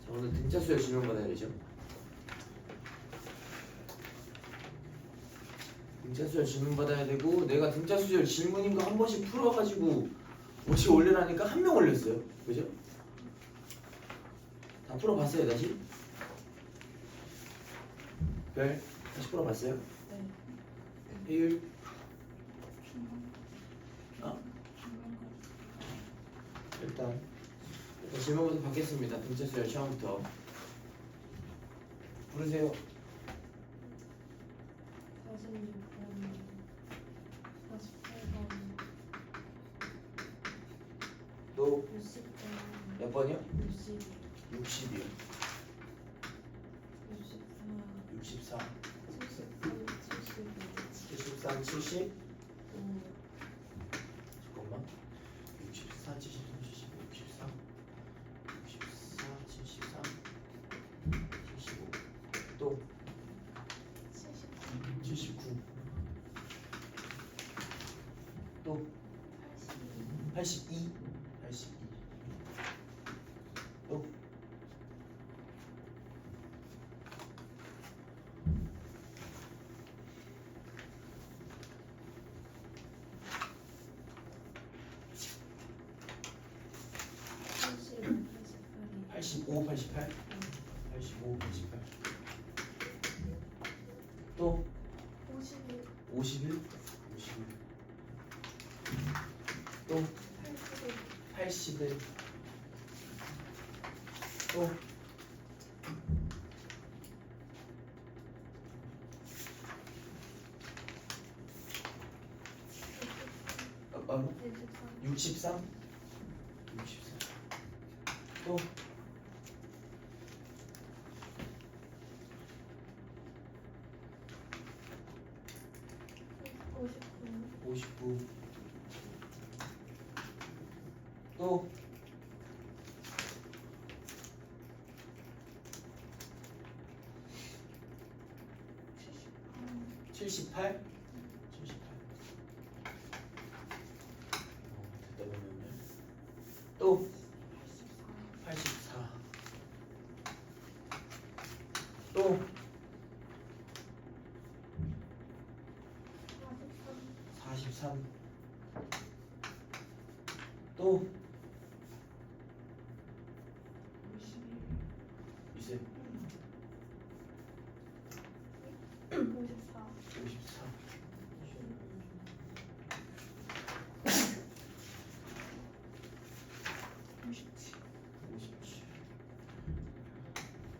자, 오늘 등차 수열 질문 받아야 되죠. 등차 수열 질문 받아야 되고, 내가 등차 수열 질문인 거 한 번씩 풀어가지고 50 올리라니까 한 명 올렸어요. 그죠? 다 풀어봤어요 다시? 별 다시 풀어봤어요? 네. 배율 일단 질문부터 받겠습니다. 등차 수열 처음부터 부르세요. 46번 48번 또 60번 몇 번이요? 60 60이요. 64 64 73 75 73 70 5 잠깐만 64 73 75 64 64 73 75 또 79 또 82 또 85 88 85 88 또 51 51 또 81 또 63 또 59 또 78 또 84 또 43 또 있어요. 54 54 57 57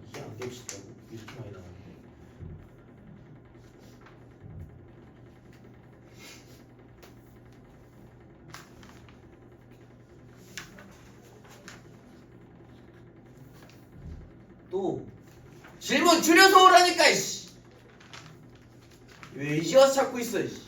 이게 안 깨우친다고? 이렇게 많이 나왔는데 또 질문 줄여서 오라니까 이씨 왜 이제 와서 찾고 있어 이씨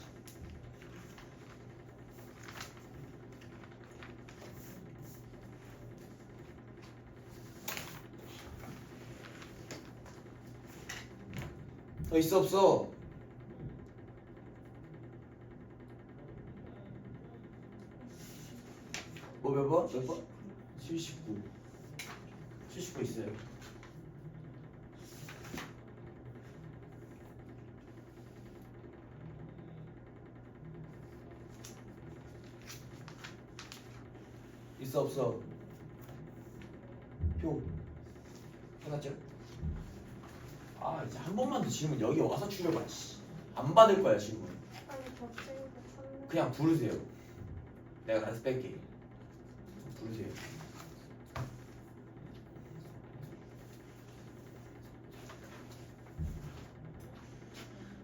더 있어 없어? 뭐 몇 번? 몇 번? 79 있어요. 있어 없어? 표 해놨죠? 아 이제 한 번만 더 질문 여기 와서 추려봐 씨. 안 받을 거야 질문. 아니 덧쟁이가 쳤네 그냥 부르세요. 내가 알아서 뺄게. 부르세요.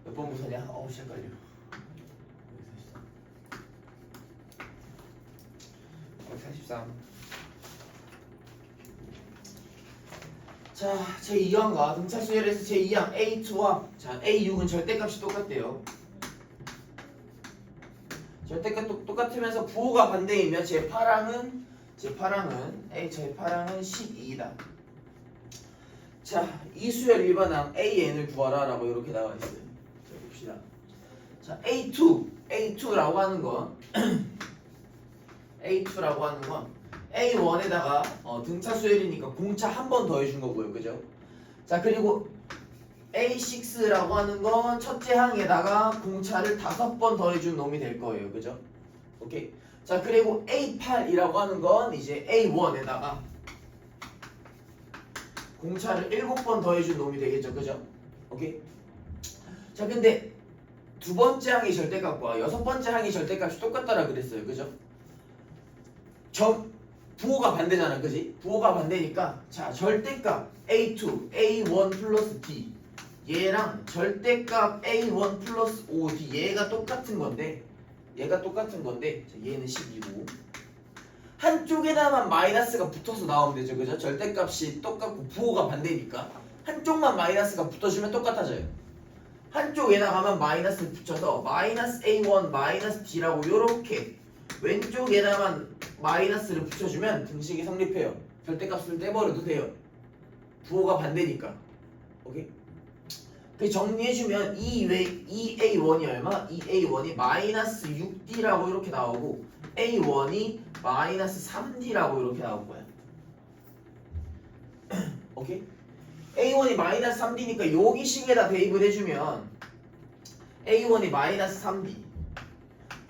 몇 번 부서냐? 어우 씨 헷갈려. 143. 자, 제2항과 등차 수열에서 제2항 A2와 자 A6은 절대값이 똑같대요. 절대값 똑같으면서 부호가 반대이며 제8항은 제8항은 12이다. 자, 이 수열 일반항 AN을 구하라 라고 이렇게 나와 있어요. 자, 봅시다. 자, A2라고 하는 건 A2라고 하는 건 A1에다가 등차 수열이니까 공차 한 번 더해준 거고요, 그죠? 자, 그리고 A6라고 하는 건 첫째 항에다가 공차를 5번 더해준 놈이 될 거예요, 그죠? 오케이. 자, 그리고 A8이라고 하는 건 이제 A1에다가 공차를 7번 더해준 놈이 되겠죠, 그죠? 오케이. 자, 근데 두 번째 항의 절대값과 여섯 번째 항의 절대값이 똑같다라 그랬어요, 그죠? 부호가 반대잖아, 그지? 부호가 반대니까 자, 절대값 A2, A1 플러스 D 얘랑 절대값 A1 플러스 5D 얘가 똑같은 건데 자, 얘는 10이고 한쪽에다만 마이너스가 붙어서 나오면 되죠, 그죠? 절대값이 똑같고 부호가 반대니까 한쪽만 마이너스가 붙어주면 똑같아져요. 한쪽에다가만 마이너스를 붙여서 마이너스 A1 마이너스 D라고 요렇게 왼쪽에다만 마이너스를 붙여주면 등식이 성립해요. 절대값을 떼버려도 돼요. 부호가 반대니까. 오케이? 그 정리해주면 2A1이 얼마? 2A1이 마이너스 6D라고 이렇게 나오고 A1이 마이너스 3D라고 이렇게 나올 거야. 오케이? A1이 마이너스 3D니까 여기 식에다 대입을 해주면 A1이 마이너스 3D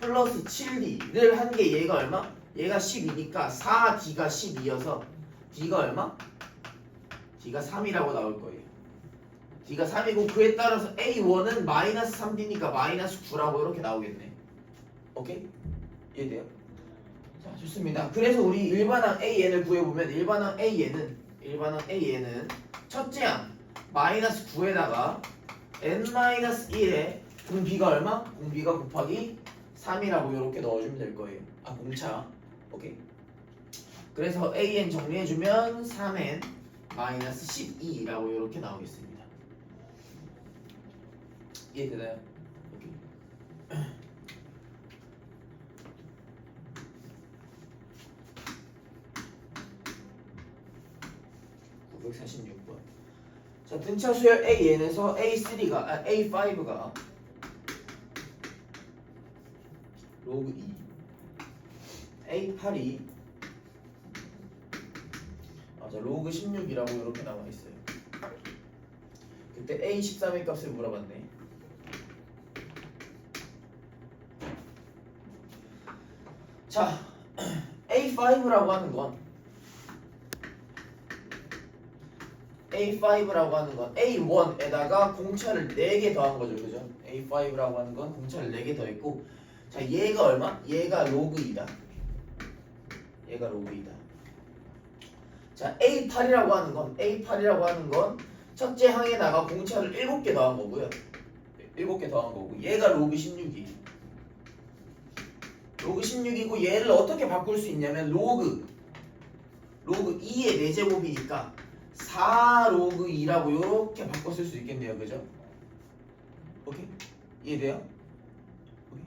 플러스 7D를 한 게 얘가 얼마? 얘가 10이니까 4D가 12여서 D가 얼마? D가 3이라고 나올 거예요. D가 3이고 그에 따라서 A1은 마이너스 3D니까 마이너스 9라고 이렇게 나오겠네. 오케이? 이해돼요? 자, 좋습니다. 그래서 우리 일반항 AN을 구해보면 일반항 AN은 첫째 항 마이너스 9에다가 n-1에 공비가 얼마? 공비가 곱하기 3이라고 이렇게 넣어주면 될 거예요. 아, 공차. 오케이. 그래서 AN 정리해주면 3n 마이너스 12라고 이렇게 나오겠습니다. 이해되나요? 오케이. 946번. 자, 등차 수열 AN에서 A5가 로그 2, A8이 로그 16이라고 이렇게 나와 있어요. 그때 A13의 값을 물어봤네. 자, A5라고 하는 건 A1에다가 공차를 4개 더한 거죠, 그죠? A5라고 하는 건 공차를 4개 더했고, 자, 얘가 얼마? 얘가 로그 2다. 자, A8이라고 하는 건 첫째 항에다가 공차를 7개 더한 거고요. 7개 더한 거고, 얘가 로그 16이. 로그 16이고 얘를 어떻게 바꿀 수 있냐면 로그 2의 4제곱이니까 4 로그 2라고 이렇게 바꿔 쓸 수 있겠네요, 그죠? 오케이? 이해돼요? 오케이.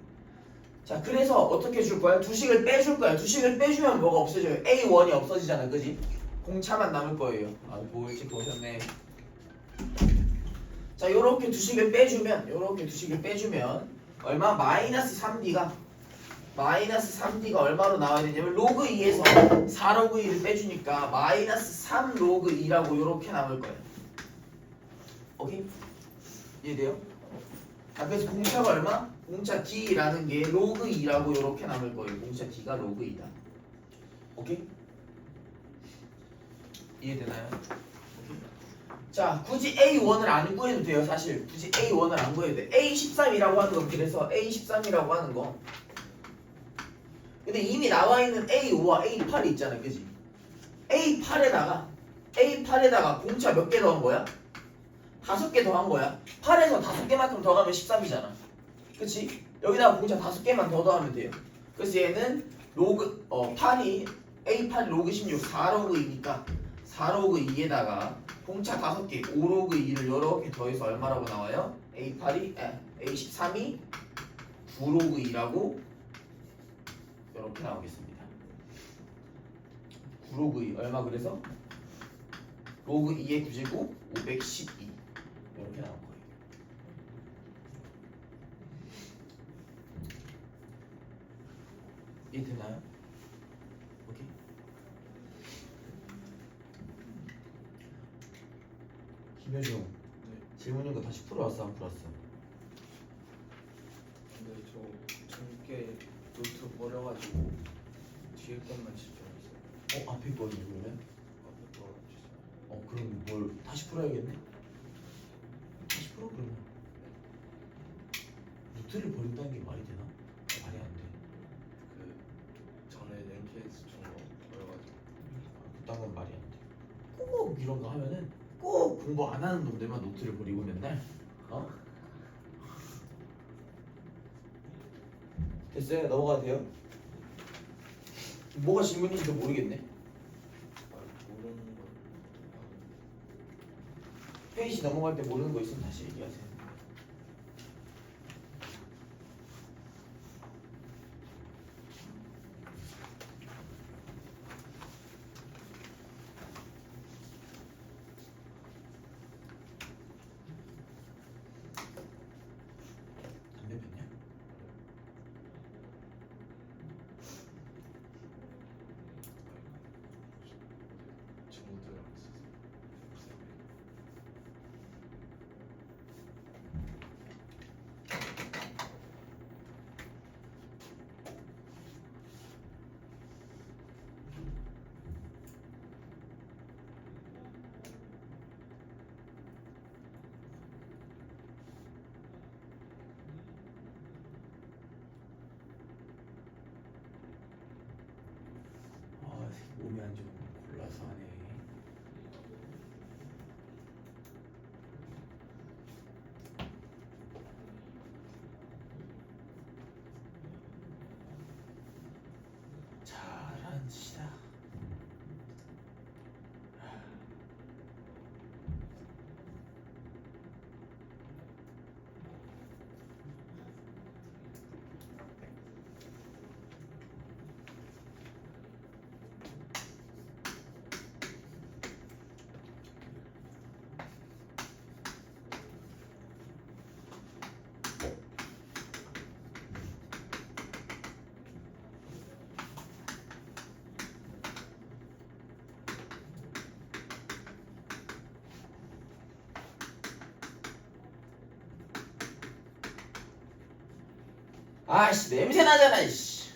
자, 그래서 어떻게 줄 거야? 두식을 빼줄 거야. 두식을 빼주면 뭐가 없어져요? A1이 없어지잖아, 그지? 공차만 남을 거예요. 아, 뭐 일찍 보셨네. 자, 요렇게 두식을 빼주면 얼마? 마이너스 3D가 얼마로 나와야 되냐면 로그 2에서 4 로그 2를 빼주니까 마이너스 3 로그 2라고 이렇게 남을 거예요. 오케이? 이해돼요? 자, 그래서 공차가 얼마? 공차 D라는 게 로그 2라고 이렇게 남을 거예요. 공차 D가 로그 2다. 오케이? 이해되나요? 오케이. 자, 굳이 A1을 안 구해도 돼요. 사실 굳이 A1을 안 구해도 돼. A13이라고 하는 건 그래서 A13이라고 하는 건 근데 이미 나와 있는 A5와 A8이 있잖아, 그지? A8에다가 공차 몇 개 더한 거야? 5개 더한 거야. 8에서 5개만큼 더하면 13이잖아, 그치? 여기다가 공차 5개만 더 더하면 돼요. 그래서 얘는 A8 로그 16 4 로그 2니까 4 로그 2에다가 공차 5개 5 로그 2를 이렇게 더해서 얼마라고 나와요? A13이 9 로그 2라고 이렇게 나오겠습니다. 9 로그 2 얼마 그래서? 로그 2의 9제곱 512 이렇게 나올 거예요. 이해되나요? 오케이. 김효중 네. 질문 인거 다시 풀어왔어 안 풀었어? 근데 저 전께 노트 버려가지고 뒤에 것만 집중했어요. 앞에 거 읽으면? 앞에 거 진짜. 그럼 뭘 다시 풀어야겠네? 다시 풀어 그러면. 노트를 버린다는 게 말이 되나? 말이 안 돼. 그 전에 NPS 준거 버려가지고. 그딴 건 말이 안 돼. 꼭 이런 거 하면은 꼭 공부 안 하는 놈들만 노트를 버리고 맨날 됐어요? 넘어가도 돼요? 뭐가 질문인지도 모르겠네. 모르는 거. 페이지 넘어갈 때 모르는 거 있으면 다시 얘기하세요. 담배 폈냐? 친구들이랑 있어서. 몸이 안 좋은 거 골라서 하네. 잘한 짓이다. 아씨 냄새 나잖아 이씨.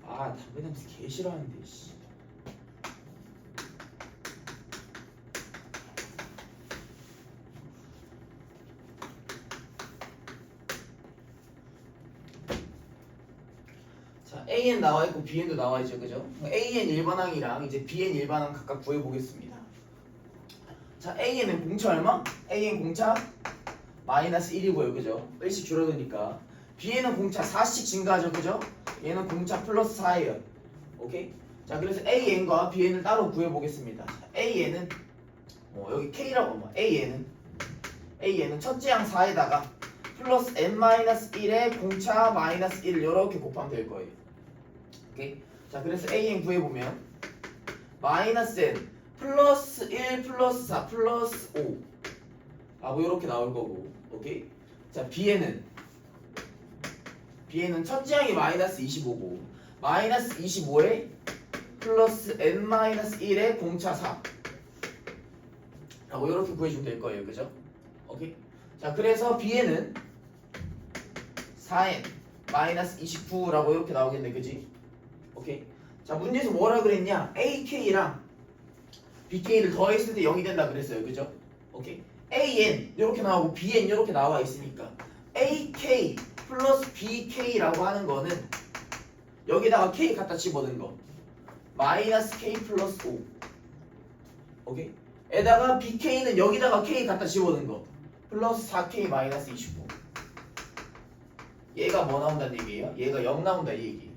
담배 냄새 개 싫어하는데 씨. 자 AN 나와 있고 BN도 나와 있죠, 그죠? AN 일반항이랑 이제 BN 일반항 각각 구해 보겠습니다. 자 AN은 공차 얼마? AN 공차 마이너스 1이고요, 그죠? 1씩 줄어드니까. B에는 공차 4씩 증가하죠, 그죠? 얘는 공차 플러스 4예요. 오케이? 자, 그래서 AN과 BN을 따로 구해보겠습니다. AN은 여기 K라고 뭐 AN은 첫째 항 4에다가 플러스 N-1에 공차 마이너스 1 이렇게 곱하면 될 거예요. 오케이? 자, 그래서 AN 구해보면 마이너스 N 플러스 1 플러스 4 플러스 5 뭐 이렇게 나올 거고. 오케이? 자, B에는 첫째 항이 마이너스 25고 마이너스 25에 플러스 N-1에 공차 4 라고 이렇게 구해주면 될 거예요, 그죠? 오케이? 자, 그래서 B에는 4N 마이너스 29라고 이렇게 나오겠네, 그지? 오케이? 자, 문제에서 뭐라 그랬냐? AK랑 BK를 더했을 때 0이 된다 그랬어요, 그죠? 오케이? AN 이렇게 나오고 BN 이렇게 나와 있으니까 AK 플러스 BK라고 하는 거는 여기다가 K 갖다 집어넣은 거 마이너스 K 플러스 5 오케이? 에다가 BK는 여기다가 K 갖다 집어넣은 거 플러스 4K 마이너스 29 얘가 뭐 나온다는 얘기예요? 얘가 0 나온다 이 얘기예요.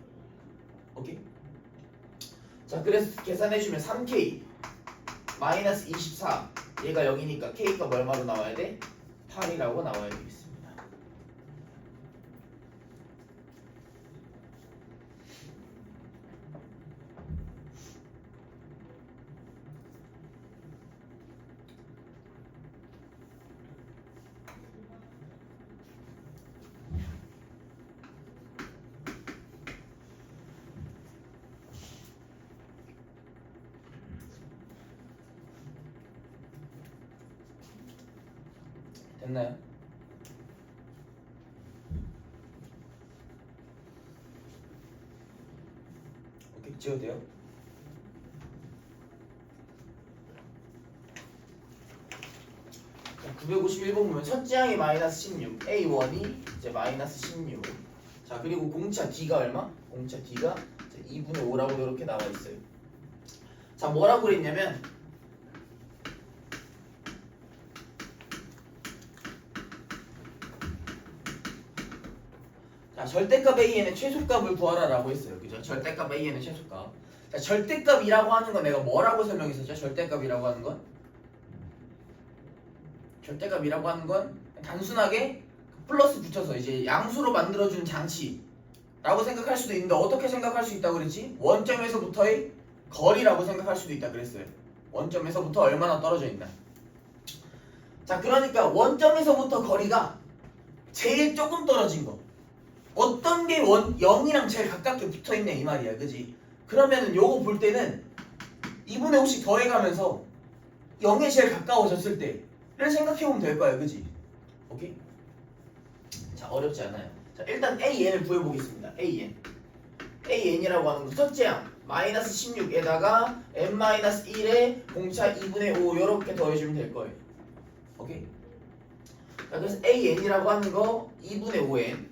오케이? 자, 그래서 계산해주면 3K 마이너스 24 얘가 0이니까 K가 얼마로 나와야 돼? 8이라고 나와야 되겠습니다. 됐나요? 오케이, 지워도 돼요? 자, 951번 보면 첫째 항이 마이너스 16, A1이 이제 마이너스 16. 자, 그리고 공차 D가 얼마? 공차 D가 2분의 5라고 이렇게 나와 있어요. 자, 뭐라고 그랬냐면 자, 절대값 A에는 최소값을 구하라라고 했어요. 그죠? 절대값 A에는 최소값. 자, 절대값이라고 하는 건 내가 뭐라고 설명했었죠? 절대값이라고 하는 건 절대값이라고 하는 건 단순하게 플러스 붙여서 이제 양수로 만들어주는 장치라고 생각할 수도 있는데 어떻게 생각할 수 있다고 그랬지? 원점에서부터의 거리라고 생각할 수도 있다 그랬어요. 원점에서부터 얼마나 떨어져 있나. 자, 그러니까 원점에서부터 거리가 제일 조금 떨어진 거. 어떤 게 0이랑 제일 가깝게 붙어있냐 이 말이야. 그지? 그러면은 요거 볼 때는 2분의 5씩 더해가면서 0에 제일 가까워졌을 때를 생각해보면 될 거야. 그지? 오케이? 자, 어렵지 않아요. 자, 일단 AN을 구해보겠습니다. AN이라고 하는 거 첫째 항 마이너스 16에다가 n-1에 공차 2분의 5 요렇게 더해주면 될 거예요. 오케이? 자, 그래서 AN이라고 하는 거 2분의 5n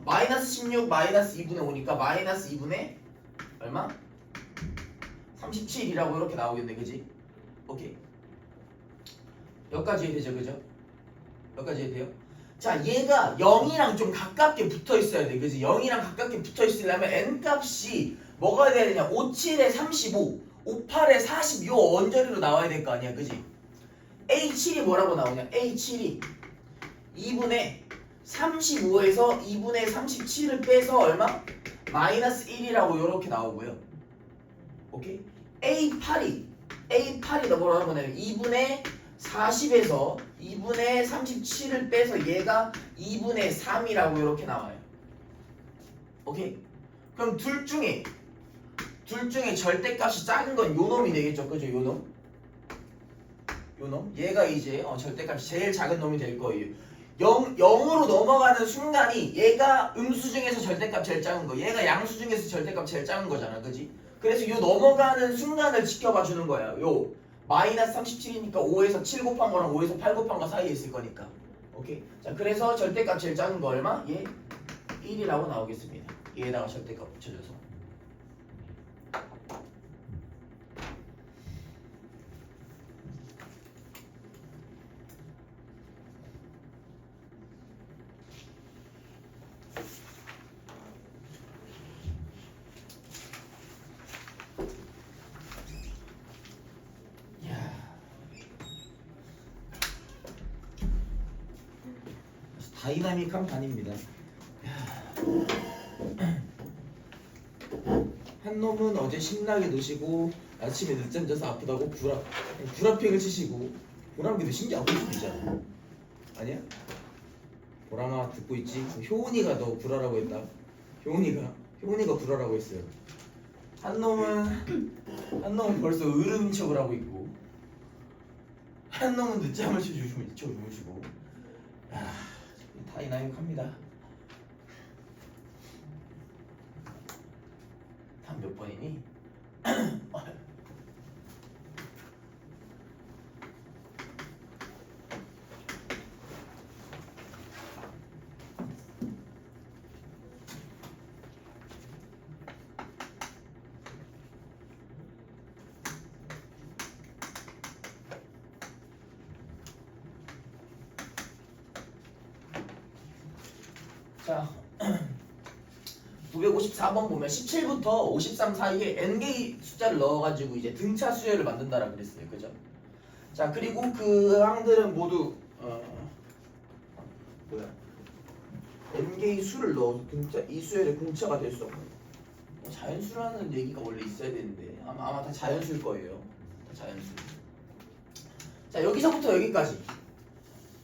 마이너스 16 마이너스 2분의 5니까 마이너스 2분의 얼마? 37이라고 이렇게 나오겠네. 그지? 오케이. 여기까지 되죠. 그죠? 여기까지 해도 돼요? 자, 얘가 0이랑 좀 가깝게 붙어 있어야 돼. 그지? 0이랑 가깝게 붙어 있으려면 n 값이 뭐가 돼야 되냐? 57에 35, 58에 40 요 언저리로 나와야 될 거 아니야. 그지? A7이 뭐라고 나오냐? A7이 2분의 35에서 2분의 37을 빼서 얼마? 마이너스 1이라고 이렇게 나오고요. 오케이? A8이 뭐라고 하냐면 2분의 40에서 2분의 37을 빼서 얘가 2분의 3이라고 이렇게 나와요. 오케이? 그럼 둘 중에 절대값이 작은 건 요 놈이 되겠죠. 그죠? 요 놈? 얘가 이제 절대값이 제일 작은 놈이 될 거예요. 0으로 넘어가는 순간이 얘가 음수 중에서 절대값 제일 작은 거, 얘가 양수 중에서 절대값 제일 작은 거잖아. 그지? 그래서 요 넘어가는 순간을 지켜봐 주는 거야. 요 마이너스 37이니까 5에서 7 곱한 거랑 5에서 8 곱한 거 사이에 있을 거니까. 오케이? 자, 그래서 절대값 제일 작은 거 얼마? 얘 1이라고 나오겠습니다. 얘에다가 절대값 붙여줘서. 다이나믹한 반입니다. 한 놈은 어제 신나게 노시고 아침에 늦잠 자서 아프다고 구라핑을 치시고 보람기도 심지어 아플 수도 있잖아. 아니야? 보람아 듣고 있지? 효은이가 너 구라라고 했다. 효은이가 구라라고 했어요. 한 놈은 벌써 으르는 척을 하고 있고 한 놈은 늦잠을 주무시고 다이나믹합니다. 다음 몇 번이니? 자, 954번 보면 17부터 53 사이에 n개의 숫자를 넣어가지고 이제 등차 수열을 만든다라고 그랬어요. 그죠? 자, 그리고 그 항들은 모두 n개의 수를 넣어서 이 수열의 공차가 될 수 없는 자연수라는 얘기가 원래 있어야 되는데 아마 다 자연수일 거예요. 다 자연수. 자, 여기서부터 여기까지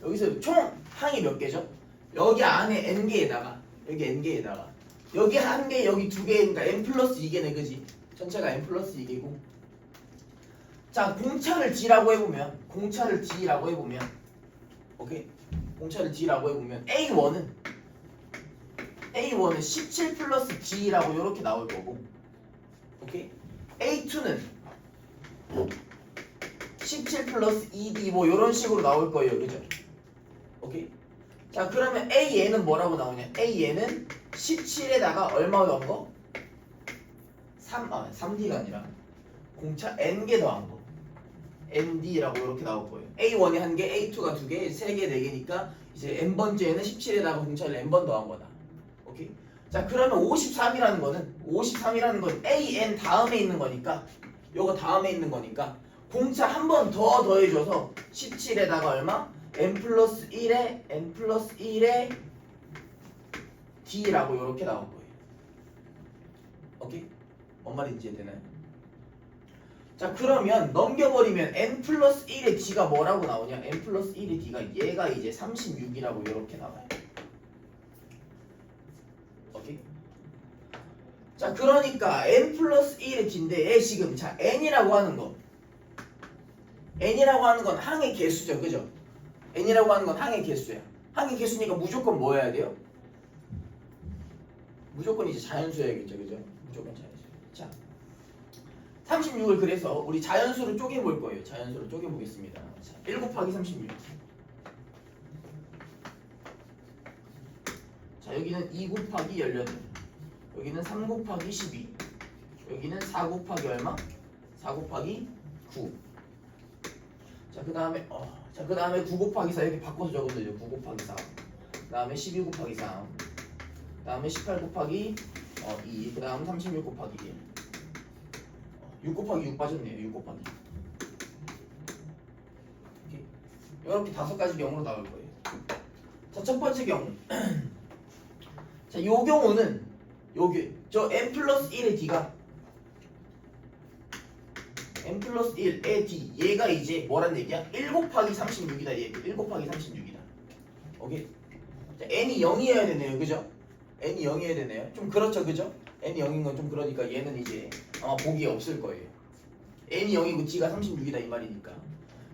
여기서 총 항이 몇 개죠? 여기 안에 n개에다가 여기 n개에다가 여기 한 개, 여기 두 개니까 n 플러스 2개네. 그지? 전체가 n 플러스 2개고 자, 공차를 D라고 해보면 오케이? 공차를 D라고 해보면 A1은 17 플러스 D라고 이렇게 나올 거고, 오케이? A2는 17 플러스 2D 뭐 이런 식으로 나올 거예요, 그죠? 오케이? 자, 그러면 AN은 뭐라고 나오냐? AN은 17에다가 얼마 더한 거? 3D가 아니라 공차 N개 더한 거 ND라고 이렇게 나올 거예요. A1이 한 개, A2가 두 개, 세 개, 네 개니까 이제 N번째는 17에다가 공차를 N번 더한 거다. 오케이? 자, 그러면 53이라는 건 AN 다음에 있는 거니까 요거 다음에 있는 거니까 공차 한 번 더 더해줘서 17에다가 얼마? N 플러스 1에 D라고 이렇게 나올 거예요. 오케이? 뭔 말인지 이해되나요? 자, 그러면 넘겨버리면 N 플러스 1의 D가 뭐라고 나오냐? N 플러스 1의 D가 얘가 이제 36이라고 이렇게 나와요. 오케이? 자, 그러니까 N 플러스 1의 D인데 얘 지금 자 N이라고 하는 건 항의 개수죠, 그죠? N이라고 하는 건 항의 개수야. 항의 개수니까 무조건 뭐 해야 돼요? 무조건 이제 자연수여야겠죠, 그죠? 무조건 자연수. 자, 36을 그래서 우리 자연수로 쪼개볼 거예요. 자연수로 쪼개보겠습니다. 자, 1 곱하기 36. 자, 여기는 2 곱하기 18. 여기는 3 곱하기 12. 여기는 4 곱하기 얼마? 4 곱하기 9. 자, 그 다음에 9 곱하기 4 이렇게 바꿔서 적으면 되죠. 9 곱하기 4. 그 다음에 12 곱하기 3. 그 다음에 18 곱하기 2. 그 다음 36 곱하기 1. 6 곱하기 6 빠졌네요. 6 곱하기. 이렇게. 이렇게 5가지 경우로 나올 거예요. 자, 첫 번째 경우. 자, 요 경우는 저 n 플러스 1의 d가 n 플러스 1의 d 얘가 이제 뭐란 얘기야? 1 곱하기 36이다 얘. 1 곱하기 36이다. 오케이? 자, n이 0이어야 되네요. 그죠? n이 0이어야 되네요. 좀 그렇죠. 그죠? n이 0인 건 좀 그러니까 얘는 이제 아마 복이 없을 거예요. n이 0이고 d가 36이다 이 말이니까.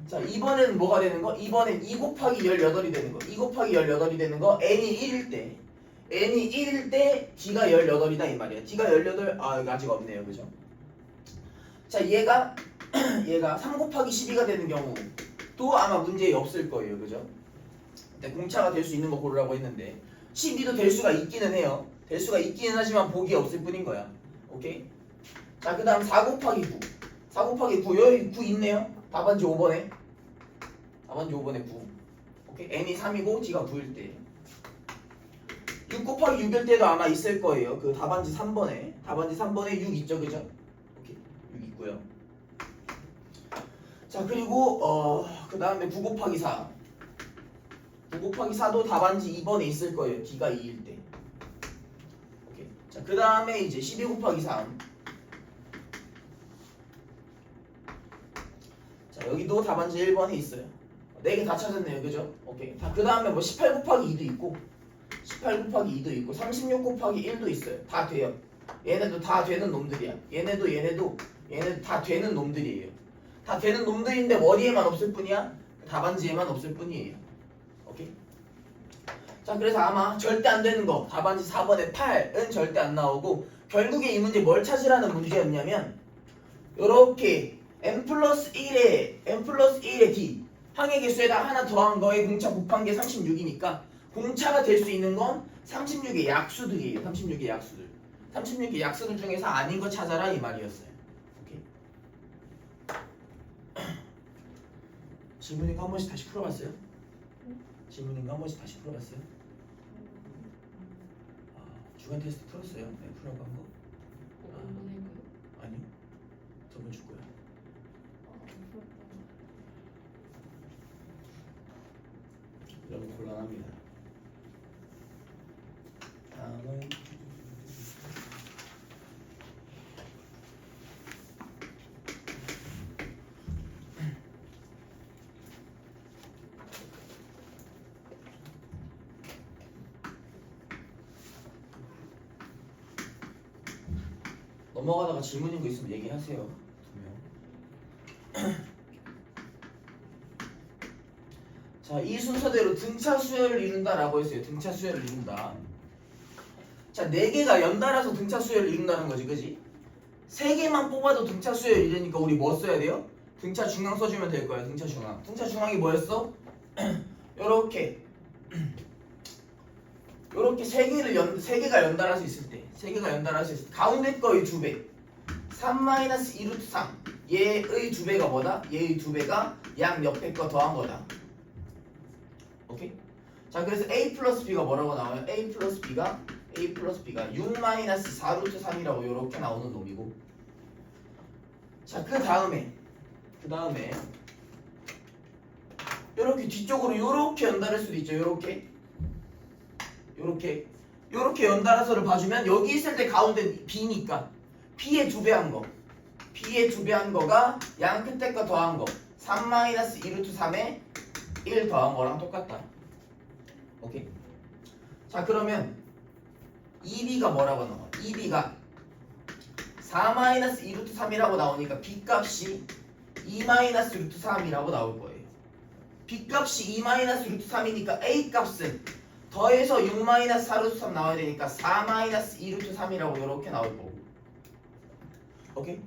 자, 이번에는 뭐가 되는 거? 이번엔 2 곱하기 18이 되는 거. 2 곱하기 18이 되는 거 n이 1일 때 d가 18이다 이 말이야. d가 18, 이거 아직 없네요. 그죠? 자, 얘가 3 곱하기 12가 되는 경우도 아마 문제 없을 거예요. 그죠? 근데 공차가 될 수 있는 거 고르라고 했는데 12도 될 수가 있기는 해요. 될 수가 있기는 하지만 복이 없을 뿐인 거야. 오케이? 자, 그 다음 4 곱하기 9. 4 곱하기 9. 여기 9 있네요. 답안지 5번에. 답안지 5번에 9. 오케이? n이 3이고 d가 9일 때. 6 곱하기 6일 때도 아마 있을 거예요. 그 답안지 3번에. 답안지 3번에 6 있죠. 그죠? 오케이. 6 있고요. 자, 그리고 그 다음에 9 곱하기 4. 9 곱하기 4도 답안지 2번에 있을 거예요. d가 2일 때. 오케이. 자, 그 다음에 이제 12 곱하기 3. 자, 여기도 답안지 1번에 있어요. 4개 다 찾았네요. 그죠? 오케이. 다 그 다음에 뭐 18 곱하기 2도 있고 18 곱하기 2도 있고 36 곱하기 1도 있어요. 다 돼요. 얘네도 다 되는 놈들이야. 얘네도 다 되는 놈들이에요. 다 되는 놈들인데 머리에만 없을 뿐이야. 답안지에만 없을 뿐이에요. 오케이? 자, 그래서 아마 절대 안 되는 거 답안지 4번에 8은 절대 안 나오고 결국에 이 문제 뭘 찾으라는 문제였냐면 요렇게 n 플러스 1의 d 항의 개수에다 하나 더한 거에 공차 곱한 게 36이니까 공차가 될 수 있는 건 36의 약수들이에요. 36의 약수들. 36의 약수들 중에서 아닌 거 찾아라 이 말이었어요. 오케이? 질문인 거 한 번씩 다시 풀어봤어요? 질문인 거 한 번씩 다시 풀어봤어요? 주간 테스트 풀었어요? 네, 풀라고 한 거? 아니요. 저번 주 거야. 여러분 곤란합니다. 다음은 넘어가다가 질문인 거 있으면 얘기하세요. 2명. 자, 이 순서대로 등차 수열을 이룬다라고 했어요. 등차 수열을 이룬다. 자, 4개가 연달아서 등차 수열을 이룬다는 거지, 그지? 3개만 뽑아도 등차 수열을 이루니까 우리 뭐 써야 돼요? 등차 중앙 써주면 될 거야. 등차 중앙. 등차 중앙이 뭐였어? 요렇게 요렇게 3개가 연달아서 있을 때 3개가 연달아서 있을 때 가운데 거의 2배 3-2루트 3 얘의 2배가 뭐다? 얘의 2배가 양 옆에 거 더한 거다. 오케이? 자, 그래서 A 플러스 B가 뭐라고 나와요? A 플러스 B가 6-4루트 3이라고 요렇게 나오는 놈이고. 자, 그 다음에 요렇게 뒤쪽으로 요렇게 연달을 수도 있죠. 요렇게 연달아서를 봐주면 여기 있을 때 가운데 B니까 B의 2배 한 거, B의 2배 한 거가 양 끝에 거 더한 거 3-2루트 3에 1 더한 거랑 똑같다. 오케이? 자, 그러면 2B가 뭐라고 나와? 2B가 4-2루트 3이라고 나오니까 B값이 2-루트 3이라고 나올 거예요. B값이 2-루트 3이니까 A값은 더해서 6-4루트 3 나와야 되니까 4-2루트 3이라고 이렇게 나올 거고. 오케이?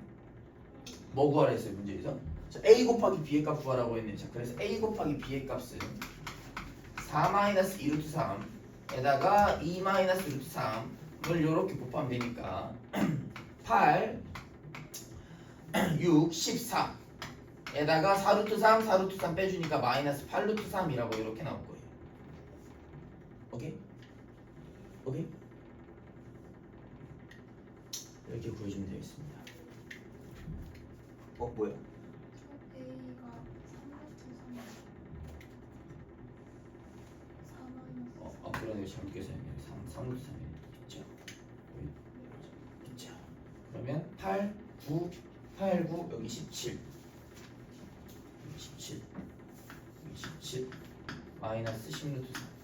뭐 구하라 했어요, 문제에서? 자, A 곱하기 B의 값 구하라고 했네. 자, 그래서 A 곱하기 B의 값은 4-2루트 3에다가 2-루트 3을 이렇게 곱하면 되니까 8, 6, 14 에다가 4루트 3 빼주니까 마이너스 8루트 3이라고 이렇게 나올 거예요. 오케이? 오케이? 이렇게 구해주면 되겠습니다. 뭐야? A가 3루트 3 그러네. 잘못 계산했네. 3루트 3이네. 있죠? 있죠? 그러면 8, 9 여기 17 마이너스 10루트 3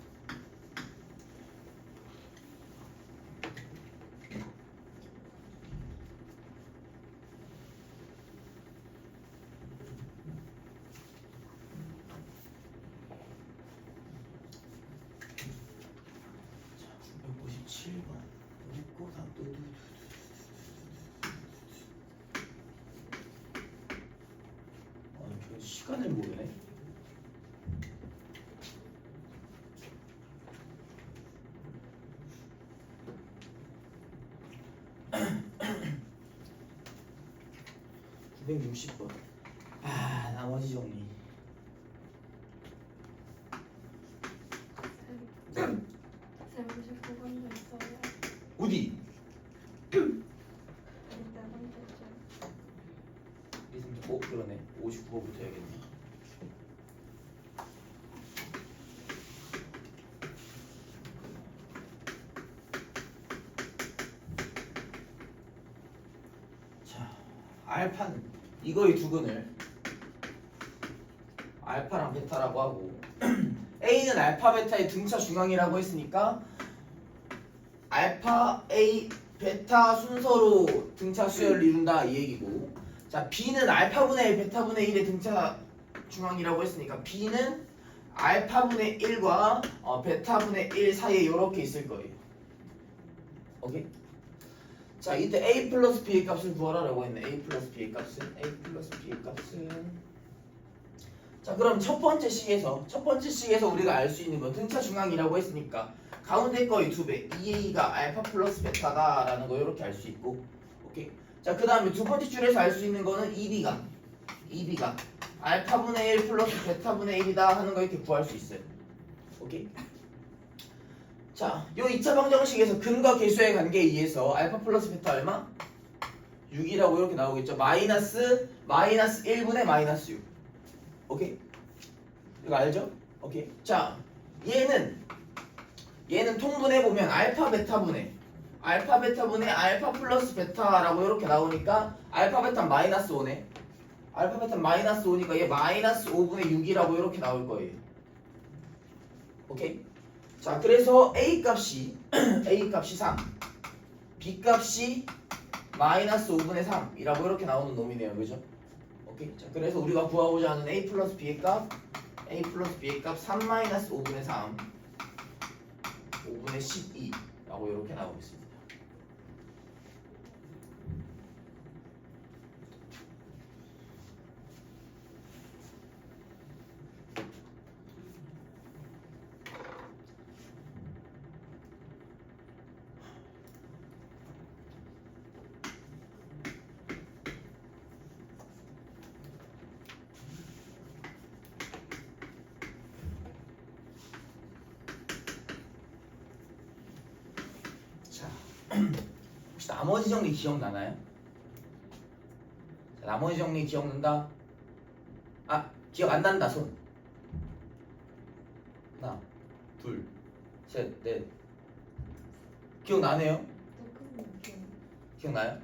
157번 묻고 저 시간을 모르네. (960번) 나머지 정리. 쌤 59번도 있어요. 어디? 일단 한테쯤 그러네. 59번부터 해야겠네. 자, 알파는 이거의 두근을 알파랑 베타라고 하고 A는 알파 베타의 등차 중앙이라고 했으니까 알파 A 베타 순서로 등차 수열을 이룬다 이 얘기고. 자, B는 알파분의 1 베타분의 1의 등차 중앙이라고 했으니까 B는 알파분의 1과 베타분의 1 사이에 이렇게 있을 거예요. 오케이? 자, 이때 A 플러스 B의 값을 구하라라고 했네. A 플러스 B의 값은 자, 그럼 첫 번째 식에서 우리가 알 수 있는 건 등차 중앙이라고 했으니까 가운데 거의 2배 2A가 알파 플러스 베타다라는 거 이렇게 알 수 있고. 오케이? 자, 그 다음에 두 번째 줄에서 알 수 있는 거는 2B가 알파분의 1 플러스 베타분의 1이다 하는 거 이렇게 구할 수 있어요. 오케이? 자, 요 2차 방정식에서 근과 계수의 관계에 의해서 알파 플러스 베타 얼마? 6이라고 이렇게 나오겠죠. 마이너스 1분의 마이너스 6. 오케이? 이거 알죠? 오케이. 자, 얘는 통분해보면 알파 베타분의 알파 플러스 베타라고 이렇게 나오니까 알파 베타 마이너스 5네. 알파 베타 마이너스 5니까 얘 마이너스 5분의 6이라고 이렇게 나올 거예요. 오케이? 자, 그래서 A 값이 3, B 값이 마이너스 5분의 3이라고 이렇게 나오는 놈이네요. 그죠? 오케이? 자, 그래서 우리가 구하고자 하는 A 플러스 B의 값 a 플러스 b의 값 3 마이너스 5분의 3 5분의 12라고 이렇게 나오고 있습니다. 자, 혹시 나머지 정리 기억나나요? 자, 나머지 정리 기억난다? 아, 기억 안 난다. 손. 하나, 둘, 셋, 넷. 기억나네요? 기억나요?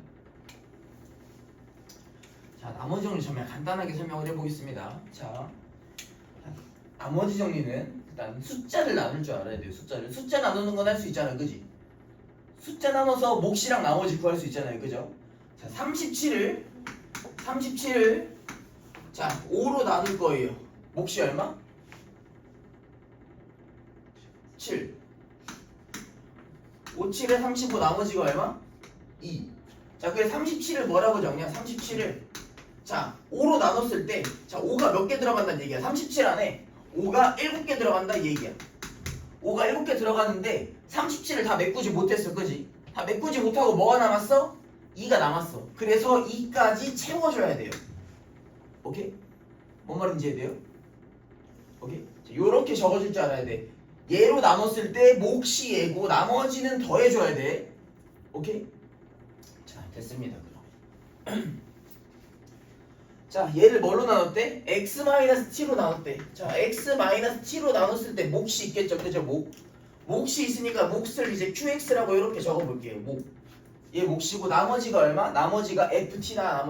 자, 나머지 정리 정말 간단하게 설명을 해보겠습니다. 자, 나머지 정리는 일단 숫자를 나눌 줄 알아야 돼요. 숫자 나누는 건 할 수 있잖아요, 그지? 숫자 나눠서 몫이랑 나머지 구할 수 있잖아요, 그죠? 자, 37을 자 5로 나눌 거예요. 몫이 얼마? 7. 5, 7에 35 나머지가 얼마? 2. 자, 그래서 37을 뭐라고 적냐? 37을 자 5로 나눴을 때 자 5가 몇 개 들어간다는 얘기야. 37 안에 5가 7개 들어간다 이 얘기야. 5가 7개 들어가는데 37을 다 메꾸지 못했어, 그지? 다 메꾸지 못하고 뭐가 남았어? 2가 남았어. 그래서 2까지 채워줘야 돼요. 오케이? 뭔 말인지 이해돼요? 오케이? 자, 요렇게 적어줄 줄 알아야 돼. 얘로 나눴을 때 몫이 얘고 나머지는 더해줘야 돼. 오케이? 자, 됐습니다. 그럼 자, 얘를 뭘로 나눴대? x-t로 나눴대. 자, x-t로 나눴을 때 몫이 있겠죠, 그죠? 몫이 있으니까 몫을 이제 qx라고 이렇게 적어볼게요. 얘 몫이고 나머지가 얼마? 나머지가 ft다.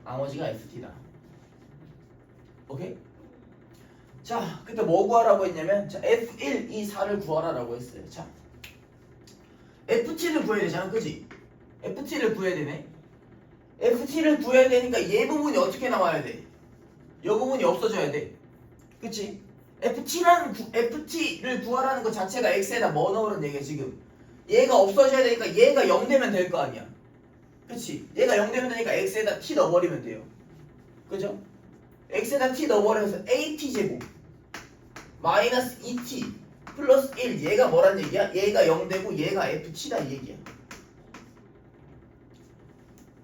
나머지가 ft다. 오케이? 자, 그때 뭐 구하라고 했냐면 자, f1, 2, 4를 구하라라고 했어요. 자, ft를 구해야 되잖아, 그지? ft를 구해야 되네. ft를 구해야 되니까 얘 부분이 어떻게 나와야 돼? 이 부분이 없어져야 돼. 그치? ft를 구하라는 것 자체가 x에다 뭐 넣으라는 얘기야 지금. 얘가 없어져야 되니까 얘가 0 되면 될 거 아니야. 그치? 얘가 0 되면 되니까 x에다 t 넣어버리면 돼요. 그죠? x에다 t 넣어버려서 at제곱 마이너스 2t 플러스 1 얘가 뭐란 얘기야? 얘가 0 되고 얘가 ft다 이 얘기야.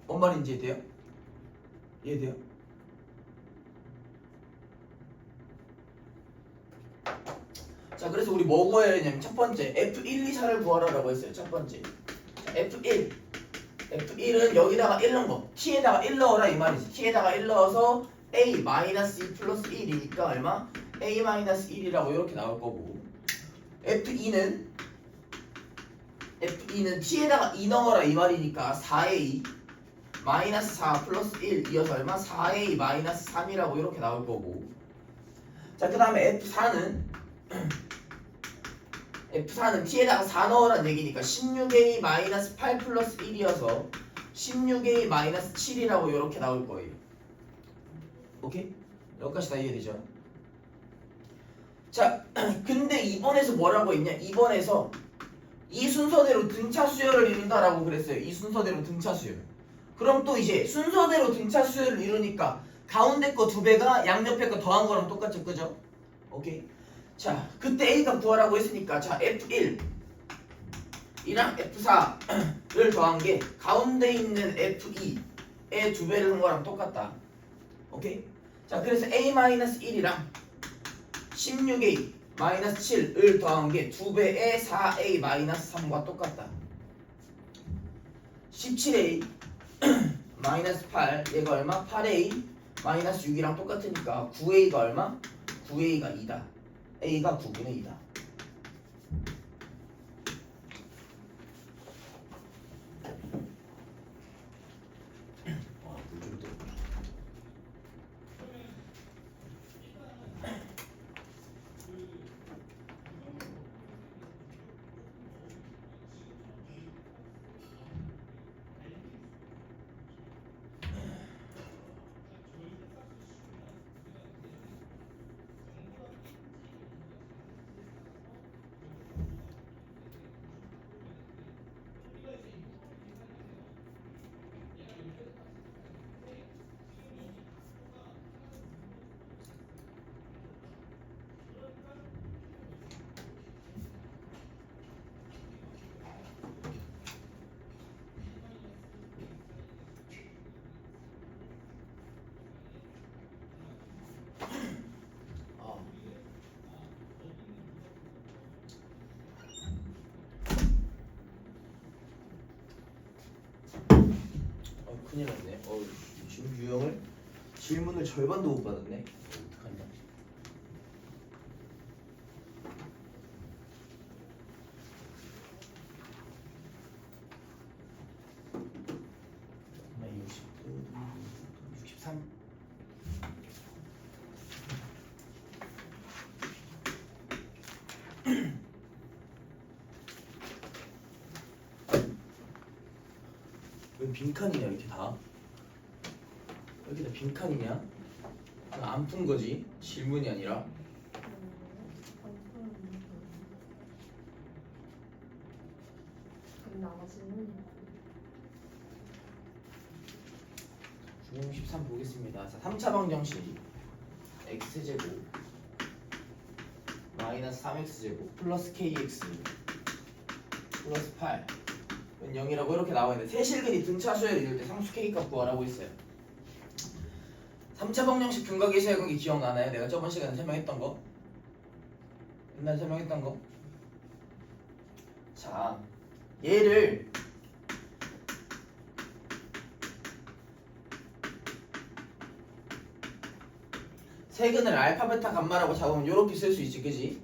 뭔 말인지 이해돼요? 이해돼요? 자, 그래서 우리 뭐 구해야 되냐면 첫 번째 F1, 2, 4를 구하라라고 했어요. 첫 번째 자, F1은 여기다가 1 넣은 거 T에다가 1 넣어라 이 말이지. T에다가 1 넣어서 A 마이너스 2 플러스 1이니까 얼마? A 마이너스 1이라고 이렇게 나올 거고 F2는 T에다가 2 넣어라 이 말이니까 4A 마이너스 4 플러스 1 이어서 얼마? 4A 마이너스 3이라고 이렇게 나올 거고 자, 그 다음에 F4는 T에다가 4 넣으란 얘기니까 16A 마이너스 8 플러스 1이어서 16A 마이너스 7이라고 이렇게 나올 거예요. 오케이? 여기까지 다 이해되죠? 자, 근데 2번에서 뭐라고 했냐? 2번에서 이 순서대로 등차 수열을 이룬다라고 그랬어요. 이 순서대로 등차 수열. 그럼 또 이제 순서대로 등차 수열을 이루니까 가운데 거 2배가 양옆에 거 더한 거랑 똑같죠, 그죠? 오케이. 자, 그때 A가 구하라고 했으니까 자 F1 이랑 F4를 더한 게 가운데 있는 F2의 2배를 한 거랑 똑같다. 오케이? 자, 그래서 A-1이랑 16A 마이너스 7을 더한 게 2배의 4A 마이너스 3과 똑같다. 17A 마이너스 8 얘가 얼마? 8A 마이너스 6이랑 똑같으니까 9A가 얼마? 9A가 2다. A가 9분의 2다. 큰일 났네. 지금 유형을 질문을 절반도 못 받았네. 어떡하냐. 나 63. 왜 빈칸이냐 이렇게 다? 왜 이렇게 다 빈칸이냐? 안 푼 거지 질문이 아니라. 그럼 나가 질문이 중용 13 보겠습니다. 자, 3차 방정식 x제곱 마이너스 3x제곱 플러스 kx 플러스 8 0이라고 이렇게 나와 있는데 세실근이 등차수열을 이룰 때 상수 k값 구하라고 했어요. 3차 방정식 근각의 세각이 기억나나요? 내가 저번 시간에 설명했던 거? 옛날에 설명했던 거? 자, 얘를 세근을 알파, 베타, 감마라고 잡으면 요렇게 쓸 수 있지, 그지?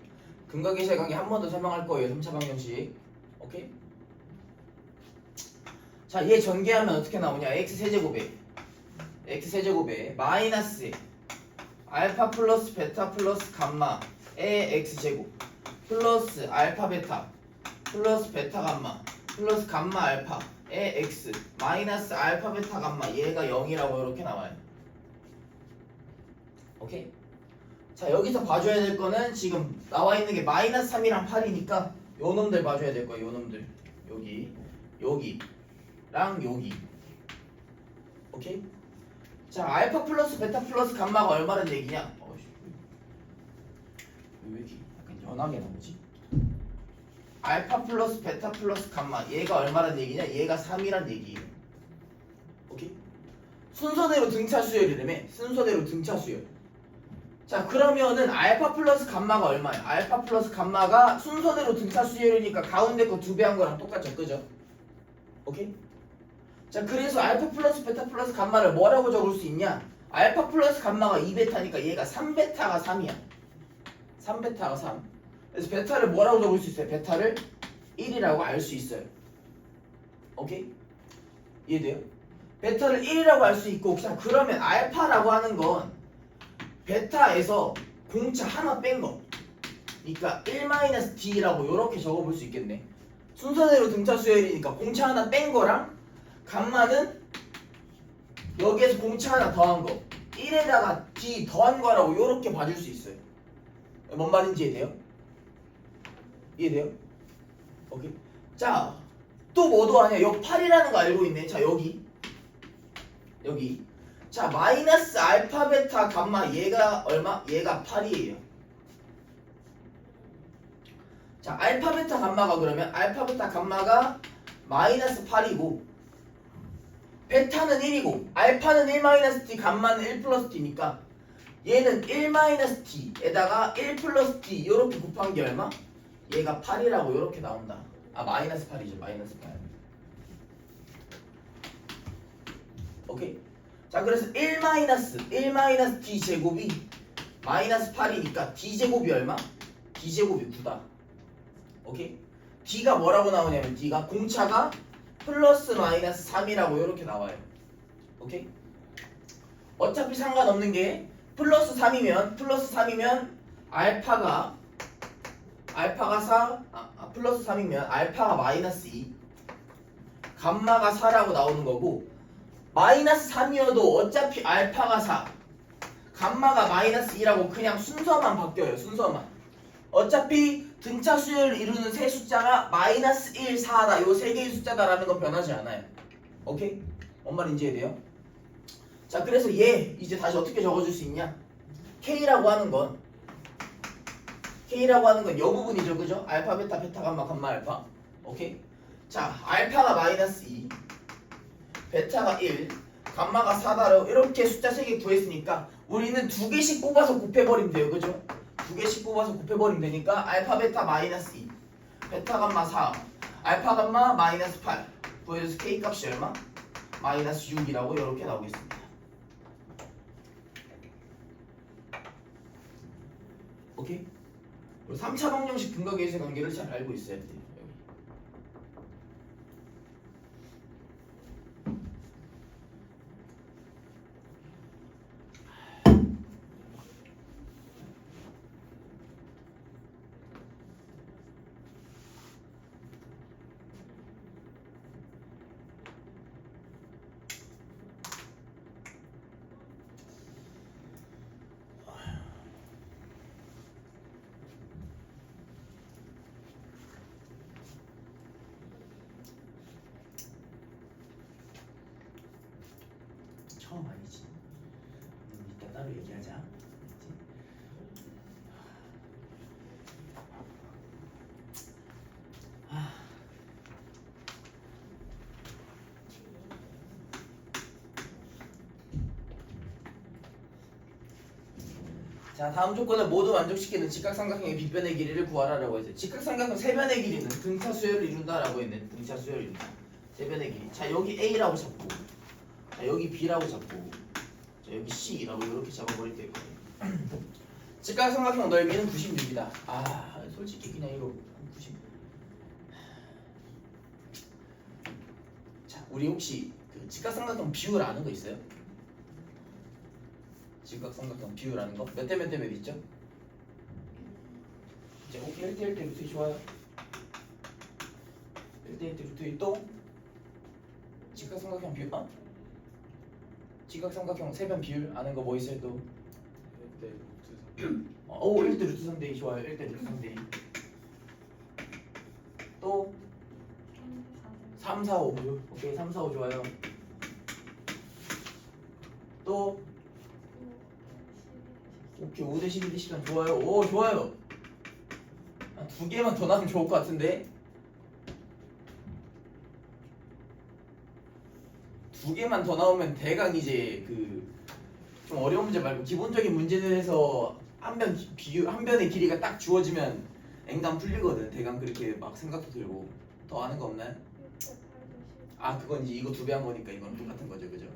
근각의 세각이 한 번 더 설명할 거예요, 3차 방정식. 오케이? 자, 얘 전개하면 어떻게 나오냐? x세제곱에 마이너스 알파 플러스 베타 플러스 감마의 x제곱 플러스 알파 베타 플러스 베타 감마 플러스 감마 알파의 x 마이너스 알파 베타 감마 얘가 0이라고 이렇게 나와요. 오케이? 자, 여기서 봐줘야 될 거는 지금 나와 있는 게 마이너스 3이랑 8이니까 요 놈들 봐줘야 될 거야. 요 놈들 여기랑 여기. 오케이? 자, 알파 플러스 베타 플러스 감마가 얼마란 얘기냐? 왜 이렇게 약간 연하게 나오지? 알파 플러스 베타 플러스 감마 얘가 얼마란 얘기냐? 얘가 3이란 얘기예요. 오케이? 순서대로 등차 수열이라며. 순서대로 등차 수열. 자, 그러면은 알파 플러스 감마가 얼마야? 알파 플러스 감마가 순서대로 등차 수열이니까 가운데 거 2배 한 거랑 똑같죠, 그죠? 오케이? 자, 그래서 알파 플러스 베타 플러스 감마를 뭐라고 적을 수 있냐? 알파 플러스 감마가 2베타니까 얘가 3베타가 3이야. 3베타가 3. 그래서 베타를 뭐라고 적을 수 있어요? 베타를 1이라고 알 수 있어요. 오케이? 이해돼요? 베타를 1이라고 알 수 있고, 자, 그러면 알파라고 하는 건 베타에서 공차 하나 뺀 거. 그러니까 1-d라고 이렇게 적어볼 수 있겠네. 순서대로 등차 수열이니까 공차 하나 뺀 거랑 감마는 여기에서 공차 하나 더한 거 1에다가 d 더한 거라고 이렇게 봐줄 수 있어요. 뭔 말인지 이해돼요? 이해돼요? 오케이. 자, 또 뭐도 아니야. 여기 8이라는 거 알고 있네. 자, 여기 자, 마이너스 알파 베타 감마 얘가 얼마? 얘가 8이에요. 자, 알파 베타 감마가 그러면 알파 베타 감마가 마이너스 8이고 베타는 1이고 알파는 1-d 감마는 1 플러스 d니까 얘는 1-d에다가 1 플러스 d 요렇게 곱한 게 얼마? 얘가 8이라고 요렇게 나온다. 아, 마이너스 8이죠. 마이너스 8. 오케이? 자, 그래서 1-d 제곱이 마이너스 8이니까 d 제곱이 얼마? d 제곱이 9다. 오케이? d가 뭐라고 나오냐면 d가 공차가 플러스 마이너스 3이라고 이렇게 나와요. 오케이? 어차피 상관없는 게 플러스 3이면 알파가 4 플러스 3이면 알파가 마이너스 2 감마가 4라고 나오는 거고 마이너스 3이어도 어차피 알파가 4 감마가 마이너스 2라고 그냥 순서만 바뀌어요. 순서만. 어차피 등차 수열을 이루는 세 숫자가 마이너스 1, 4다. 요 세 개의 숫자다라는 건 변하지 않아요. 오케이? 뭔 말인지 이해돼요? 자, 그래서 얘 이제 다시 어떻게 적어줄 수 있냐? K라고 하는 건 요 부분이죠, 그죠? 알파, 베타, 베타, 감마, 감마, 알파. 오케이? 자, 알파가 마이너스 2, 베타가 1, 감마가 4다로 이렇게 숫자 3개 구했으니까 우리는 2개씩 뽑아서 곱해버리면 돼요, 그죠? 2개씩 뽑아서 곱해버리면 되니까 알파, 베타, 마이너스 2, 베타, 감마 4, 알파, 감마, 마이너스 8 구해줘서 K 값이 얼마? 마이너스 6이라고 이렇게 나오겠습니다. 오케이? 3차 방정식 등각계수의 관계를 잘 알고 있어야 돼요. 여기. 처음 아니지. 이따 따로 얘기하자. 알겠지? 아. 자, 다음 조건을 모두 만족시키는 직각삼각형의 빗변의 길이를 구하라라고 했어요. 직각삼각형 세변의 길이는 등차 수열을 이룬다라고 했네. 등차 수열을 이룬다. 세변의 길이. 자, 여기 A라고 잡고, 자, 여기 B라고 잡고, 자, 여기 C라고 이렇게 잡아버릴 때 있거든요. 직각삼각형 넓이는 96이다. 아, 솔직히 그냥 이거 90. 자, 우리 혹시 그 직각삼각형 비율 아는 거 있어요? 직각삼각형 비율 아는 거? 몇 대 몇 대 몇 있죠? 이제 오케이 1대 1대 루트 좋아요. 1대 1대 루트 또 직각삼각형 비율 직각삼각형 세변 비율 아는 거 뭐 있어요 또? 1대 루트 3. 오 1대 루트 3대 2 좋아요. 1대 루트 3대 2 또 3, 4, 5 오케이 3, 4, 5 좋아요. 또 오케이 5대 12대 13 좋아요. 오 좋아요. 두 개만 더 나오면 좋을 것 같은데 두 개만 더 나오면 대강 이제 그 좀 어려운 문제 말고 기본적인 문제들에서 한 변의 길이가 딱 주어지면 앵간 풀리거든. 대강 그렇게 막 생각도 들고. 더 아는 거 없나요? 아 그건 이제 이거 2배 한 거니까 이건 똑같은 거죠, 그죠?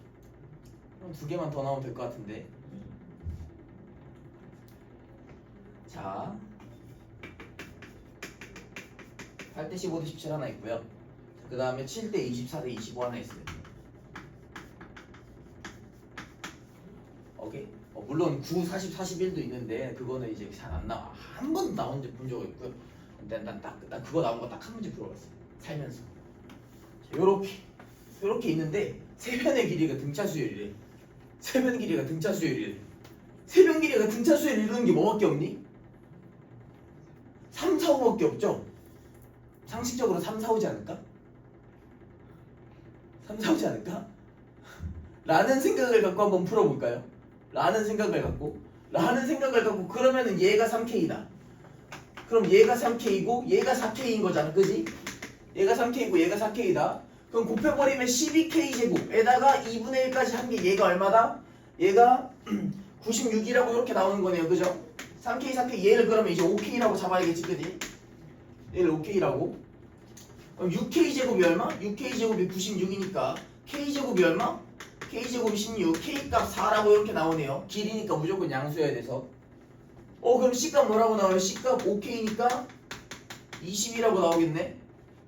그럼 두 개만 더 나오면 될 것 같은데. 자 8대 15대 17 하나 있고요. 그 다음에 7대 24대 25 하나 있어요. 오케이? 물론 9, 40, 41도 있는데 그거는 이제 잘 안 나와. 한 번 나온 본 적이 있고요. 난 그거 나온 거 딱 한 문제 풀어봤어요. 살면서. 요렇게 있는데 세변의 길이가 등차 수열이래. 세변 길이가 등차 수열이래. 세변 길이가 등차 수열 이루는 게 뭐밖에 없니? 3, 4, 5밖에 없죠? 상식적으로 3, 4, 5지 않을까? 3, 4, 5지 않을까? 라는 생각을 갖고 한번 풀어볼까요? 라는 생각을 갖고 그러면은 얘가 3K다. 그럼 얘가 3K고 얘가 4K인 거잖아, 그지? 얘가 3K고 얘가 4K다. 그럼 곱해버리면 12K제곱에다가 2분의 1까지 한 게 얘가 얼마다? 얘가 96이라고 이렇게 나오는 거네요, 그죠? 3K, 4K 얘를 그러면 이제 5K라고 잡아야겠지, 그지? 얘를 5K라고. 그럼 6K제곱이 얼마? 6K제곱이 96이니까 K제곱이 얼마? K제곱이 16, K값 4라고 이렇게 나오네요. 길이니까 무조건 양수여야 돼서. 그럼 C값 뭐라고 나와요? C값 5K니까 20이라고 나오겠네.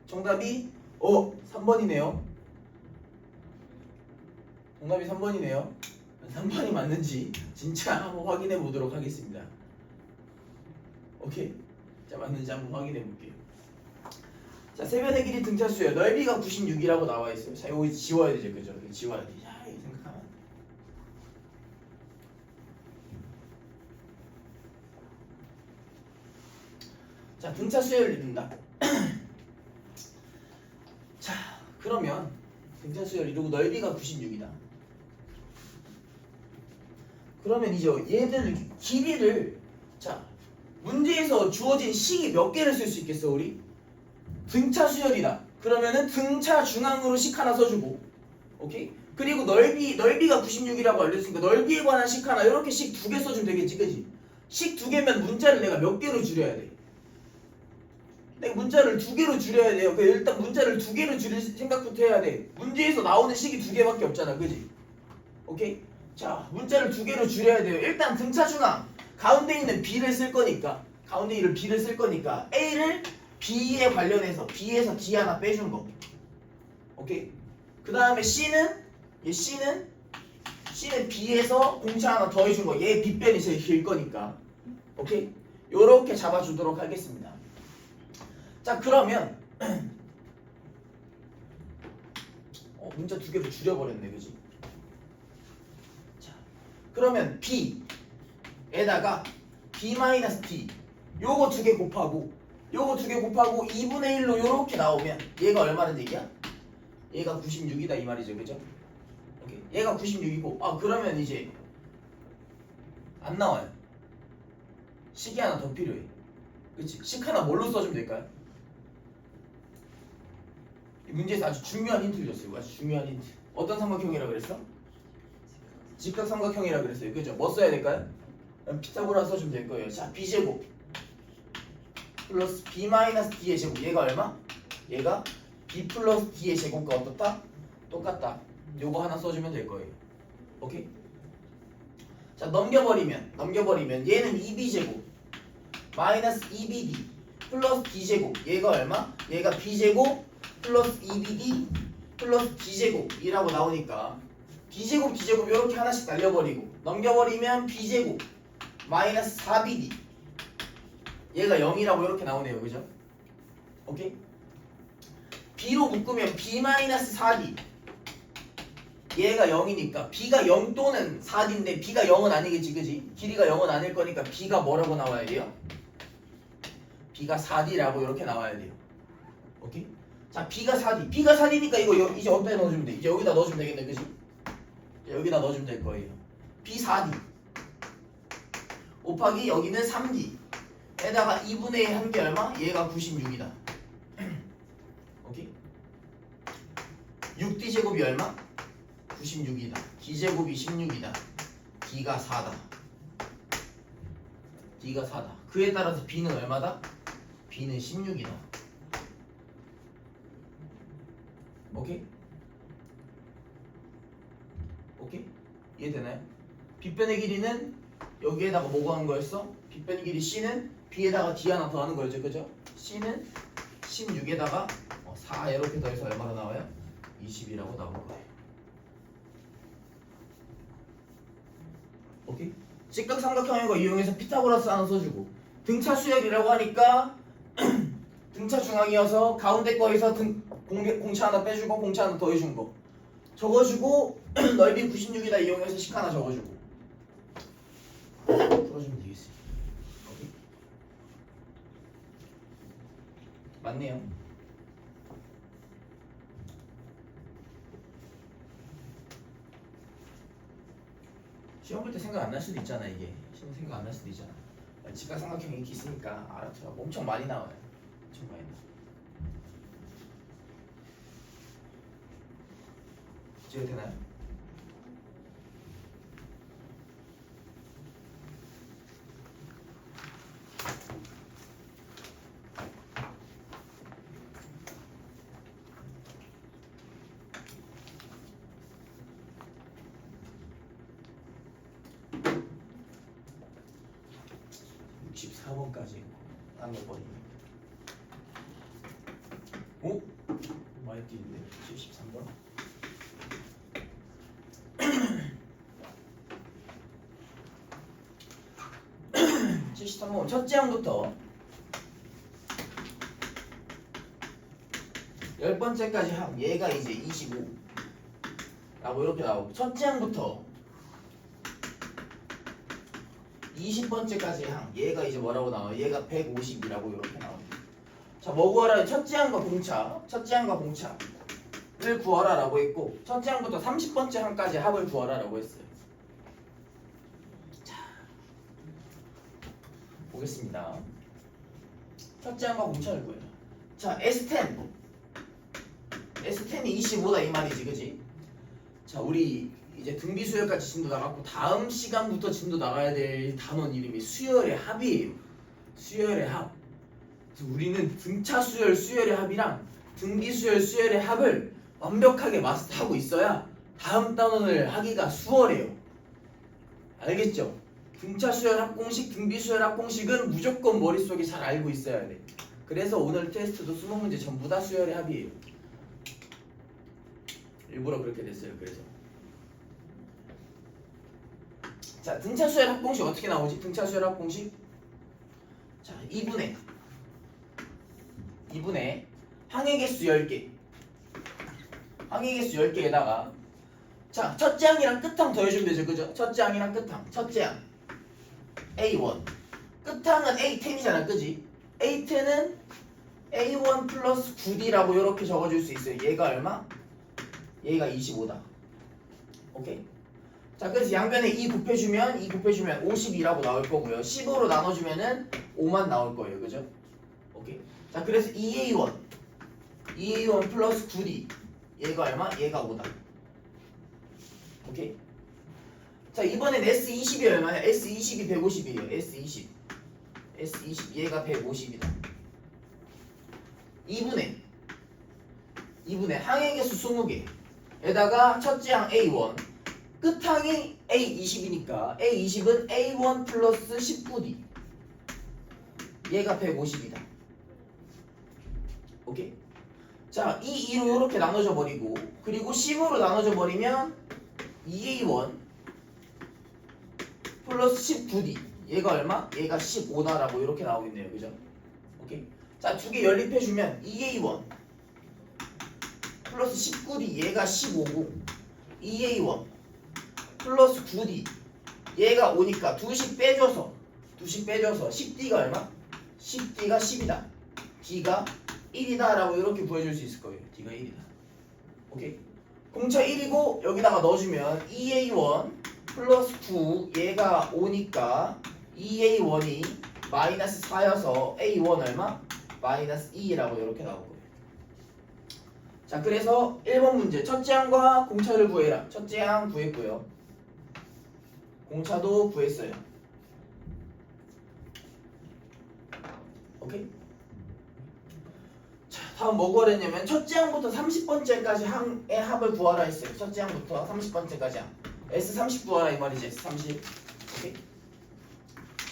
정답이 3번이네요. 정답이 3번이네요. 3번이 맞는지 진짜 한번 확인해 보도록 하겠습니다. 오케이? 자, 맞는지 한번 확인해 볼게요. 자, 세변의 길이 등차 수열 넓이가 96이라고 나와 있어요. 자, 이거 지워야 되죠, 그죠? 이거 지워야 돼. 야, 이거 생각하면. 자, 등차 수열을 이룬다. 자, 그러면 등차 수열 이루고 넓이가 96이다. 그러면 이제 얘들 길이를 자 문제에서 주어진 식이 몇 개를 쓸 수 있겠어 우리? 등차 수열이다. 그러면은 등차 중앙으로 식 하나 써주고, 오케이? 그리고 넓이가 96이라고 알려줬으니까 넓이에 관한 식 하나 이렇게 식 2개 써주면 되겠지, 그지? 식 2개면 문자를 내가 몇 개로 줄여야 돼? 내가 문자를 2개로 줄여야 돼요. 일단 문자를 2개로 줄일 생각부터 해야 돼. 문제에서 나오는 식이 2개밖에 없잖아, 그지? 오케이? 자, 문자를 2개로 줄여야 돼요. 일단 등차 중앙 가운데 있는 B를 쓸 거니까, 가운데 있는 B를 쓸 거니까 A를 B에 관련해서 B에서 D 하나 빼준 거. 오케이? 그 다음에 C는 B에서 공차 하나 더해준 거. 얘 빗변이 제일 길 거니까. 오케이? 요렇게 잡아주도록 하겠습니다. 자, 그러면 문자 2개로 줄여버렸네, 그지? 자, 그러면 B에다가 B-D 요거 2개 곱하고 2분의 1로 요렇게 나오면 얘가 얼마는 얘기야? 얘가 96이다 이 말이죠, 그죠? 오케이. 얘가 96이고 그러면 이제 안 나와요. 식이 하나 더 필요해. 그치? 식 하나 뭘로 써주면 될까요? 이 문제에서 아주 중요한 힌트를 줬어요. 아주 중요한 힌트. 어떤 삼각형이라 그랬어? 직각 삼각형이라 그랬어요. 그죠? 뭐 써야 될까요? 피타고라 써주면 될 거예요. 자, B제곱 플러스 B-D의 제곱. 얘가 얼마? 얘가 B 플러스 D의 제곱과 어떻다? 똑같다. 요거 하나 써주면 될 거예요. 오케이? 자, 넘겨버리면 얘는 2B제곱 마이너스 2BD 플러스 D제곱. 얘가 얼마? 얘가 B제곱 플러스 2BD 플러스 D제곱이라고 나오니까 B제곱 D제곱 이렇게 하나씩 날려버리고 넘겨버리면 B제곱 마이너스 4BD 얘가 0이라고 이렇게 나오네요, 그죠? 오케이? B로 묶으면 B-4D 얘가 0이니까 B가 0 또는 4D인데 B가 0은 아니겠지, 그지? 길이가 0은 아닐 거니까 B가 뭐라고 나와야 돼요? B가 4D라고 이렇게 나와야 돼요. 오케이? 자, B가 4D니까 이거 이제 어디다 넣어주면 돼? 이제 여기다 넣어주면 되겠네, 그지? 여기다 넣어주면 될 거예요. B 4D 곱하기 여기는 3D 에다가 2분의 1 한 게 얼마? 얘가 96이다. 오케이? 6D 제곱이 얼마? 96이다. D제곱이 16이다. D가 4다. D가 4다. 그에 따라서 B는 얼마다? B는 16이다. 오케이? 오케이? 이해되나요? 빗변의 길이는 여기에다가 뭐 구하는 거였어? 빗변의 길이 C는 B에다가 D 하나 더 하는 거였죠, 그죠? C는 16에다가 4 이렇게 더해서 얼마로 나와요? 20이라고 나올 거예요. 오케이? 직각 삼각형인 거 이용해서 피타고라스 하나 써주고 등차 수열이라고 하니까 등차 중앙이어서 가운데 거에서 공차 하나 빼주고 공차 하나 더해준 거 적어주고 넓이 96이다 이용해서 식 하나 적어주고 풀어주면 되겠어요. 오케이? 맞네요. 시험 볼 때 생각 안 날 수도 있잖아. 이게 시험 생각 안 날 수도 있잖아. 직각 삼각형이 이렇게 있으니까 알아두라고. 엄청 많이 나와요. 엄청 많이 나와. 이해가 되나요? (64번까지) 당겨버리네. 오? 많이 뛰는데? 73번? 73번 첫째 항부터 10번째까지 함 얘가 이제 25 라고 이렇게 나오고 첫째 항부터 20번째까지 항 얘가 이제 뭐라고 나와요? 얘가 150이라고 이렇게 나옵니다. 자, 뭐 구하라? 첫째 항과 공차를 구하라 라고 했고 첫째 항부터 30번째 항까지 합을 구하라 라고 했어요. 자, 보겠습니다. 첫째 항과 공차를 구해라. 자, S10이 25다 이 말이지, 그지? 자, 우리 이제 등비수열까지 진도 나갔고 다음 시간부터 진도 나가야 될 단원 이름이 수열의 합이에요. 수열의 합. 그래서 우리는 등차 수열 수열의 합이랑 등비 수열 수열의 합을 완벽하게 마스터하고 있어야 다음 단원을 하기가 수월해요. 알겠죠? 등차 수열 합 공식, 등비 수열 합 공식은 무조건 머릿속에 잘 알고 있어야 돼. 그래서 오늘 테스트도 20문제 전부 다 수열의 합이에요. 일부러 그렇게 됐어요. 그래서 자, 등차 수열 합 공식 어떻게 나오지? 등차 수열 합 공식 자, 2분의 항의 개수 10개 항의 개수 10개에다가 자, 첫째 항이랑 끝항 더해주면 되죠. 그죠? 첫째 항이랑 끝항. 첫째 항 A1 끝항은 A10이잖아. 그지? A10은 A1 플러스 9D라고 이렇게 적어줄 수 있어요. 얘가 얼마? 얘가 25다. 오케이? 자, 그래서 양변에 2 곱해주면 52라고 나올 거고요. 10으로 나눠주면은 5만 나올 거예요. 그죠? 오케이? 자, 그래서 2A1 플러스 9D 얘가 얼마? 얘가 5다. 오케이? 자, 이번엔 S20이 얼마야? S20이 150이에요. S20 얘가 150이다. 2분의 항의 개수 20개 에다가 첫째 항 A1 끝항이 A20이니까 A20은 A1 플러스 19D 얘가 150이다. 오케이? 자, 이 2로 이렇게 나눠져 버리고 그리고 10으로 나눠져 버리면 2A1 플러스 19D 얘가 얼마? 얘가 15다라고 이렇게 나오겠네요. 그죠? 오케이? 자, 두 개 연립해주면 2A1 플러스 19D 얘가 15고 2A1 플러스 9D 얘가 5니까 2씩 빼줘서 10D가 얼마? 10D가 10이다. D가 1이다 라고 이렇게 구해줄 수 있을 거예요. D가 1이다. 오케이? 공차 1이고 여기다가 넣어주면 2A1 플러스 9 얘가 5니까 2A1이 마이너스 4여서 A1 얼마? 마이너스 2라고 이렇게 나올 거예요. 자, 그래서 1번 문제 첫째 항과 공차를 구해라. 첫째 항 구했고요. 공차도 구했어요. 오케이? 자, 다음 뭐 구하랬냐면 첫째 항부터 30번째까지 항의 합을 구하라 했어요. 첫째 항부터 30번째까지 항. S30 구하라 이 말이지. S30. 오케이?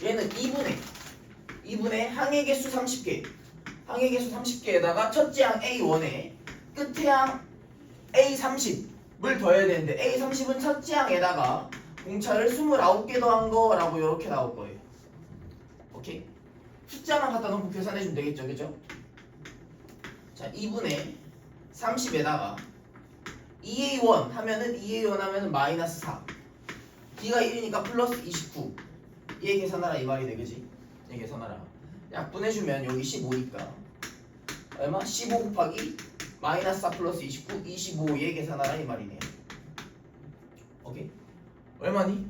얘는 2분의 항의 개수 30개. 항의 개수 30개에다가 첫째 항 A1에 끝에 항 A30을 더해야 되는데 A30은 첫째 항에다가 공차를 29개 더한 거라고 이렇게 나올 거예요. 오케이? 숫자만 갖다 놓고 계산해주면 되겠죠. 그죠? 자, 2분의 30에다가 2A1 하면은 마이너스 4 D가 1이니까 플러스 29 얘 계산하라 이 말이네. 그지? 얘 계산하라. 약분해주면 여기 15니까 얼마? 15 곱하기 마이너스 4 플러스 29 25 얘 계산하라 이 말이네요. 오케이? 얼마니?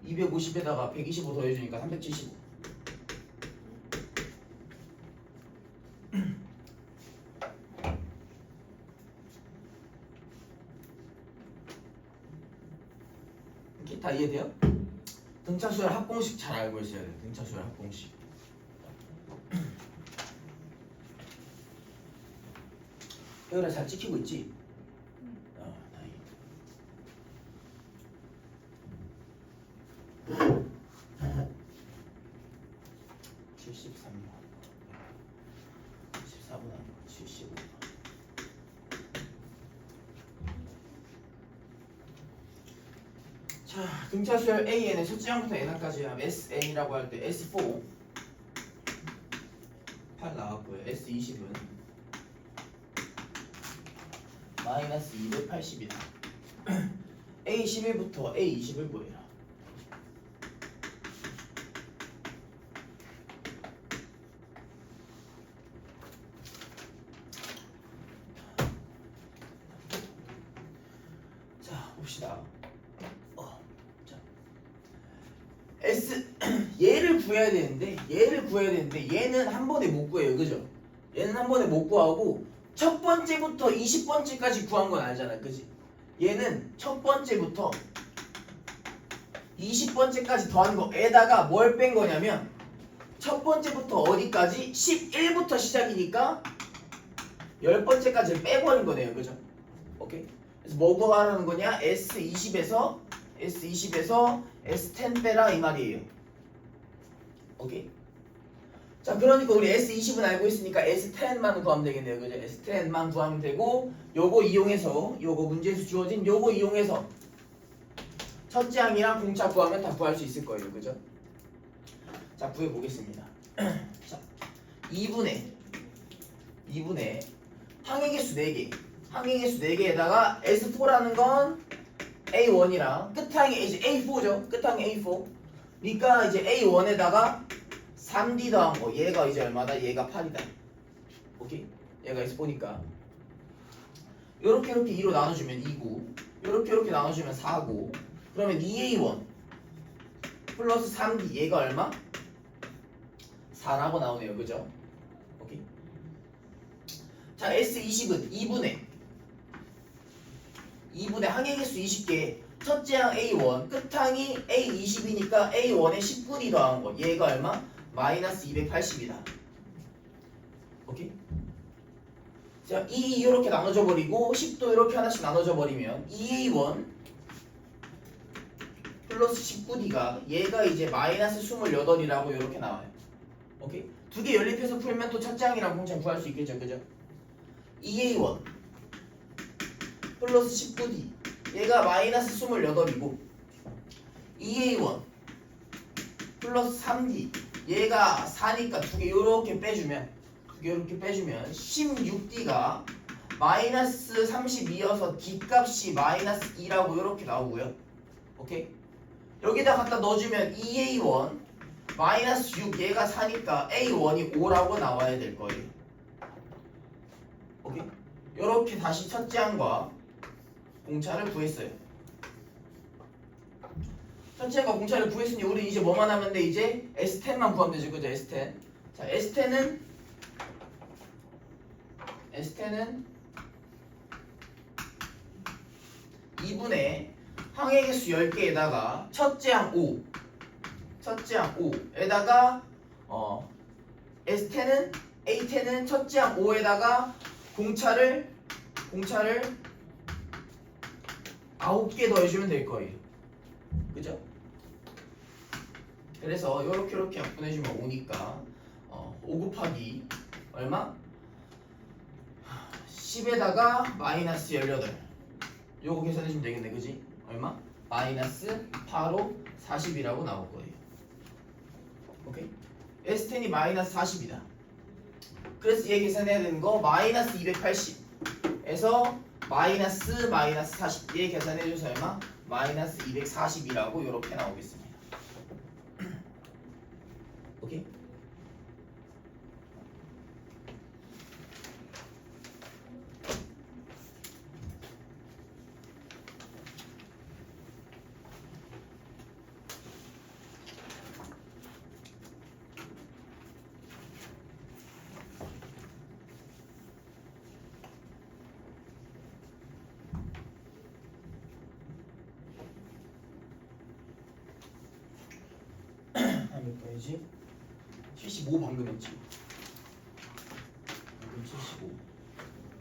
250에다가 125 더해주니까 375. 이렇게 다 이해돼요? 등차수열 합공식 잘 알고 있어야 돼요. 등차수열 합공식. 혜율아 잘 찍히고 있지? 다행이다. 73번 14분 아니고 75번. 자, 등차수열 AN의 첫째 항부터 N항까지 하면 SN이라고 할 때 S4 8 나왔고요. S20은 마이너스 280이다. A11부터 A20을 구해라. 자, 봅시다. 얘를 구해야 되는데 얘는 한 번에 못 구해요. 그죠? 얘는 한 번에 못 구하고 첫 번째부터 20번째까지 구한 건 알잖아. 그지? 얘는 첫 번째부터 20번째까지 더한 거에다가 뭘 뺀 거냐면 첫 번째부터 어디까지? 11부터 시작이니까 10번째까지를 빼버린 거네요. 그죠? 오케이? 그래서 뭐 구하라는 거냐? S20에서 S10 빼라 이 말이에요. 오케이? 자, 그러니까 우리 S20은 알고 있으니까 S10만 구하면 되겠네요. 그죠? S10만 구하면 되고 요거 이용해서 요거 문제에서 주어진 요거 이용해서 첫째 항이랑 공차 구하면 다 구할 수 있을 거예요. 그죠? 자, 구해 보겠습니다. 자, 2분의 항의 개수 4개. 항의 개수 4개에다가 S4라는 건 A1이랑 끝항이 이제 A4죠. 끝항이 A4. 그러니까 이제 A1에다가 3D 더한 거. 얘가 이제 얼마다? 얘가 8이다. 오케이? 얘가 S4니까. 요렇게 2로 나눠주면 2고 요렇게 나눠주면 4고 그러면 2A1 플러스 3D 얘가 얼마? 4라고 나오네요. 그죠? 오케이. 자, S20은 2분의 항의 개수 20개 첫째 항 A1 끝항이 A20이니까 A1에 10분이 더한 거 얘가 얼마? 마이너스 280이다. 오케이? 자, 2 이렇게 나눠져 버리고 10도 이렇게 하나씩 나눠져 버리면 2A1 플러스 19D가 얘가 이제 마이너스 28이라고 이렇게 나와요. 오케이? 두 개 연립해서 풀면 또 첫째 항이랑 공차 구할 수 있겠죠. 그죠? 2A1 플러스 19D 얘가 마이너스 28이고 2A1 플러스 3D 얘가 4니까 두 개 이렇게 빼주면 16D가 마이너스 32여서 D 값이 마이너스 2라고 이렇게 나오고요. 오케이? 여기다 갖다 넣어주면 2A1 마이너스 6 얘가 4니까 A1이 5라고 나와야 될 거예요. 오케이? 이렇게 다시 첫째 항과 공차를 구했어요. 첫째 항과 공차를 구했으니 우리 이제 뭐만 하면 돼? 이제 S10만 구하면 되죠. 그죠? S10. 자, S10은 2분의 항의 개수 10개에다가 첫째 항 5에다가 S10은 A10은 첫째 항 5에다가 공차를 9개 더해주면 될 거예요. 그죠? 그래서 요렇게 약분해주면 5니까 5 곱하기 얼마? 10에다가 마이너스 18 요거 계산해주면 되겠네. 그지? 얼마? 마이너스 8호 40이라고 나올 거예요. 오케이? S10이 마이너스 40이다. 그래서 얘 계산해야 되는 거 마이너스 280에서 마이너스 40 얘 계산해줘서 얼마? 마이너스 240이라고 요렇게 나오겠습니다. 오케이? 몇 번이지? 75 방금 했지? 방금 75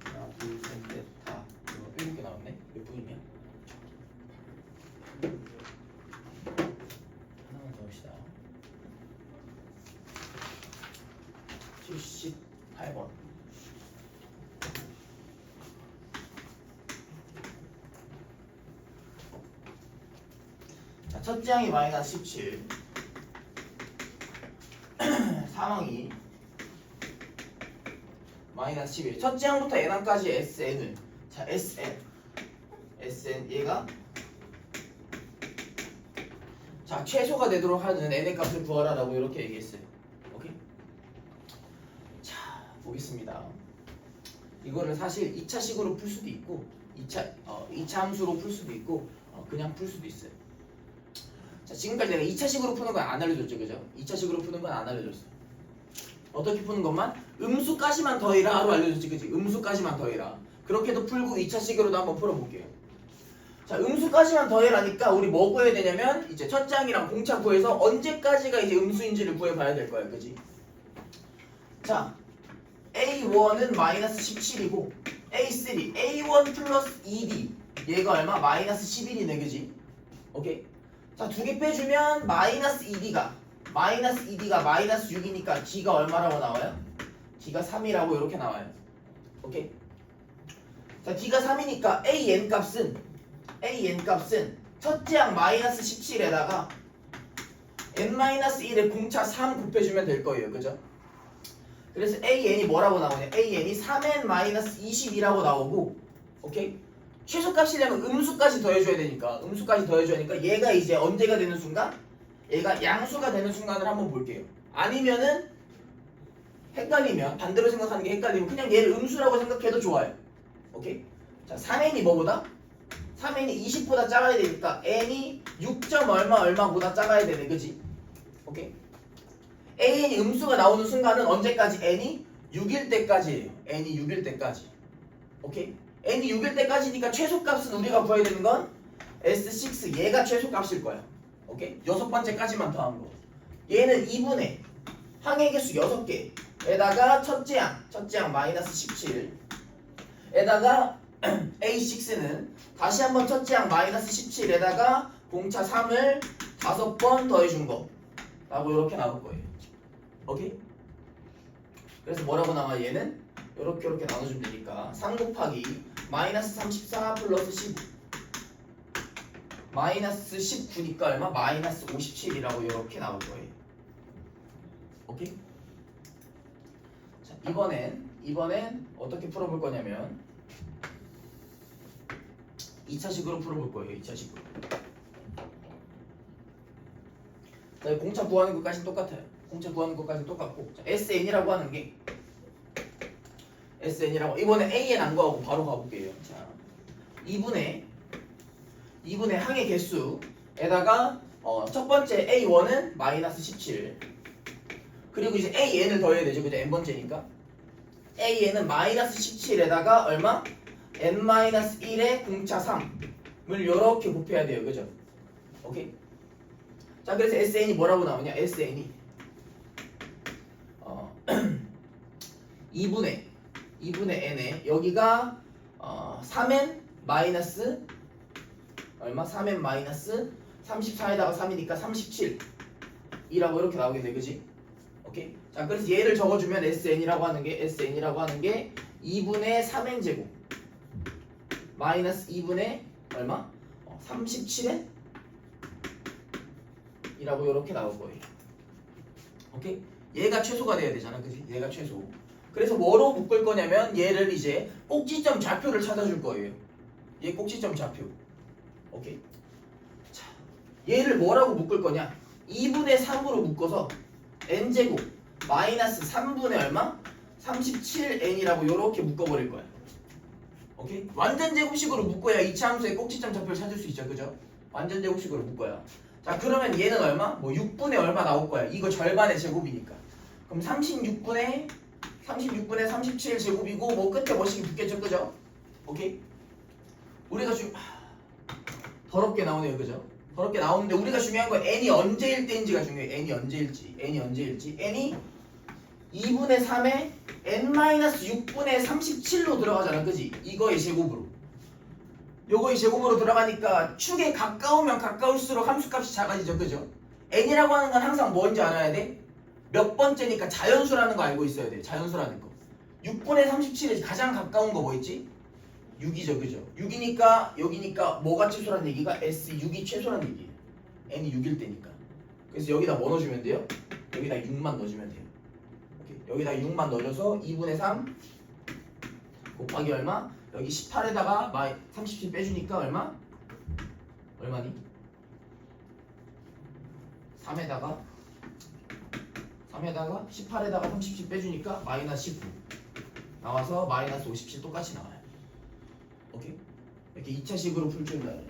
하나 둘셋넷다 이거 7개 나왔네? 몇 분이냐? 하나만 더 합시다. 78번. 자, 첫째 항이 마이너스 17 3항이 마이너스 11 첫째 항부터 n항까지 SN을 자 SN 얘가 자 최소가 되도록 하는 n의 값을 구하라라고 이렇게 얘기했어요. 오케이? 자 보겠습니다. 이거를 사실 2차식으로 풀 수도 있고 2차 함수로 풀 수도 있고 그냥 풀 수도 있어요. 자 지금까지 내가 2차식으로 푸는 건 안 알려줬죠. 그죠? 2차식으로 푸는 건 안 알려줬어. 어떻게 푸는 것만? 음수까지만 더해라 하루 알려줬지. 그치? 음수까지만 더해라. 그렇게도 풀고 2차식으로도 한번 풀어볼게요. 자, 음수까지만 더해라니까 우리 뭐 구해야 되냐면 이제 첫째 항이랑 공차 구해서 언제까지가 이제 음수인지를 구해봐야 될 거야, 그지? 자, A1은 마이너스 17이고 A3, A1 플러스 2D 얘가 얼마? 마이너스 11이네, 그지? 오케이? 자, 두 개 빼주면 마이너스 2D가 마이너스 6이니까 D가 얼마라고 나와요? D가 3이라고 이렇게 나와요. 오케이? 자, D가 3이니까 AN 값은 첫째 항 마이너스 17에다가 N-1에 공차 3 곱해주면 될 거예요, 그죠? 그래서 AN이 뭐라고 나오냐? AN이 3N-20이라고 나오고, 오케이? 최소값이 되면 음수까지 더해줘야 되니까, 얘가 이제 언제가 되는 순간? 얘가 양수가 되는 순간을 한번 볼게요. 아니면은 헷갈리면, 반대로 생각하는 게 헷갈리면 그냥 얘를 음수라고 생각해도 좋아요. 오케이? 자, 3N이 뭐보다? 3N이 20보다 작아야 되니까 N이 6. 얼마보다 작아야 되네, 그지? 오케이? AN이 음수가 나오는 순간은 언제까지? N이 6일 때까지예요. N이 6일 때까지. 오케이? N이 6일 때까지니까 최소값은 우리가 구해야 되는 건 S6, 얘가 최소값일 거야. 오케이? 6번째까지만 더한 거. 얘는 2분의 항의 개수 6개에다가 첫째 항 마이너스 17 에다가 A6는 다시 한번 첫째 항 마이너스 17에다가 공차 3을 5번 더해준 거 라고 이렇게 나올 거예요. 오케이? 그래서 뭐라고 나와? 얘는 이렇게 나눠주면 되니까 3 곱하기 마이너스 34 플러스 15 마이너스 19니까 얼마? 마이너스 57이라고 이렇게 나올 거예요. 오케이? 자, 이번엔 어떻게 풀어볼 거냐면 2차식으로 풀어볼 거예요. 2차식으로. 자, 공차 구하는 것까지는 똑같아요. 자, SN이라고 하는 게 SN이라고 이번에 AN 안 구하고 바로 가볼게요. 자, 2분의 항의 개수에다가 첫 번째 A1은 마이너스 17 그리고 이제 AN을 더해야 되죠. 그죠? N번째니까 AN은 마이너스 17에다가 얼마? N-1에 공차 3을 이렇게 곱해야 돼요. 그죠? 오케이? 자, 그래서 SN이 뭐라고 나오냐? SN이 2분의 N에 여기가 3N 마이너스 얼마? 3N 마이너스 34에다가 3이니까 37이라고 이렇게 나오게 돼. 그지? 오케이? 자, 그래서 얘를 적어주면 SN이라고 하는 게 2분의 3N 제곱 마이너스 2분의 얼마? 37N? 이라고 이렇게 나올 거예요. 오케이? 얘가 최소가 돼야 되잖아. 그지? 얘가 최소. 그래서 뭐로 묶을 거냐면 얘를 이제 꼭지점 좌표를 찾아줄 거예요. 얘 꼭지점 좌표. 오케이? 자, 얘를 뭐라고 묶을 거냐? 2분의 3으로 묶어서 n제곱 마이너스 3분의 얼마? 37n이라고 이렇게 묶어버릴 거야. 오케이? 완전 제곱식으로 묶어야 이차 함수의 꼭지점 좌표를 찾을 수 있죠. 그죠? 완전 제곱식으로 묶어야. 자, 그러면 얘는 얼마? 뭐 6분의 얼마 나올 거야. 이거 절반의 제곱이니까. 그럼 36분의 37 제곱이고 뭐 끝에 뭐씩 붙겠죠. 그죠? 오케이? 우리가 더럽게 나오네요. 그죠? 더럽게 나오는데 우리가 중요한 건 n이 언제일 때인지가 중요해. n이 언제일지. n이 2분의 3에 n-6분의 37로 들어가잖아. 그지? 이거의 제곱으로. 요거의 제곱으로 들어가니까 축에 가까우면 가까울수록 함수값이 작아지죠. 그죠? n이라고 하는 건 항상 뭔지 알아야 돼? 몇 번째니까 자연수라는 거 알고 있어야 돼. 자연수라는 거. 6분의 37에 가장 가까운 거 뭐 있지? 6이죠. 그죠? 6이니까 여기니까 뭐가 최소란 얘기가 S6이 최소란 얘기예요. n이 6일 때니까. 그래서 여기다 뭐 넣어주면 돼요? 여기다 6만 넣어주면 돼요. 오케이. 여기다 6만 넣어줘서 2분의 3 곱하기 얼마? 여기 18에다가 37 빼주니까 얼마? 얼마니? 3에다가 18에다가 37 빼주니까 마이너스 19 나와서 마이너스 57 똑같이 나와요. 오케이? 이렇게 2차식으로 풀 줄 알아요.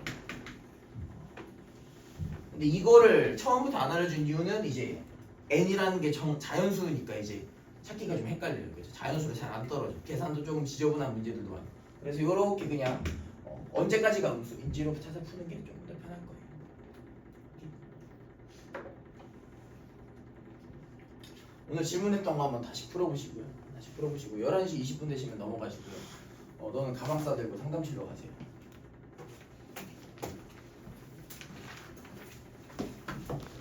근데 이거를 처음부터 안 알려준 이유는 이제 n이라는 게 자연수니까 이제 찾기가 좀 헷갈려요. 그래서 자연수가 잘 안 떨어져. 계산도 조금 지저분한 문제들도 많고. 그래서 이렇게 그냥 언제까지가 음수인지로 찾아 푸는 게 좀 더 편할 거예요. 오늘 질문했던 거 한번 다시 풀어보시고요. 11시 20분 되시면 넘어가시고요. 너는 가방 싸들고 상담실로 가세요.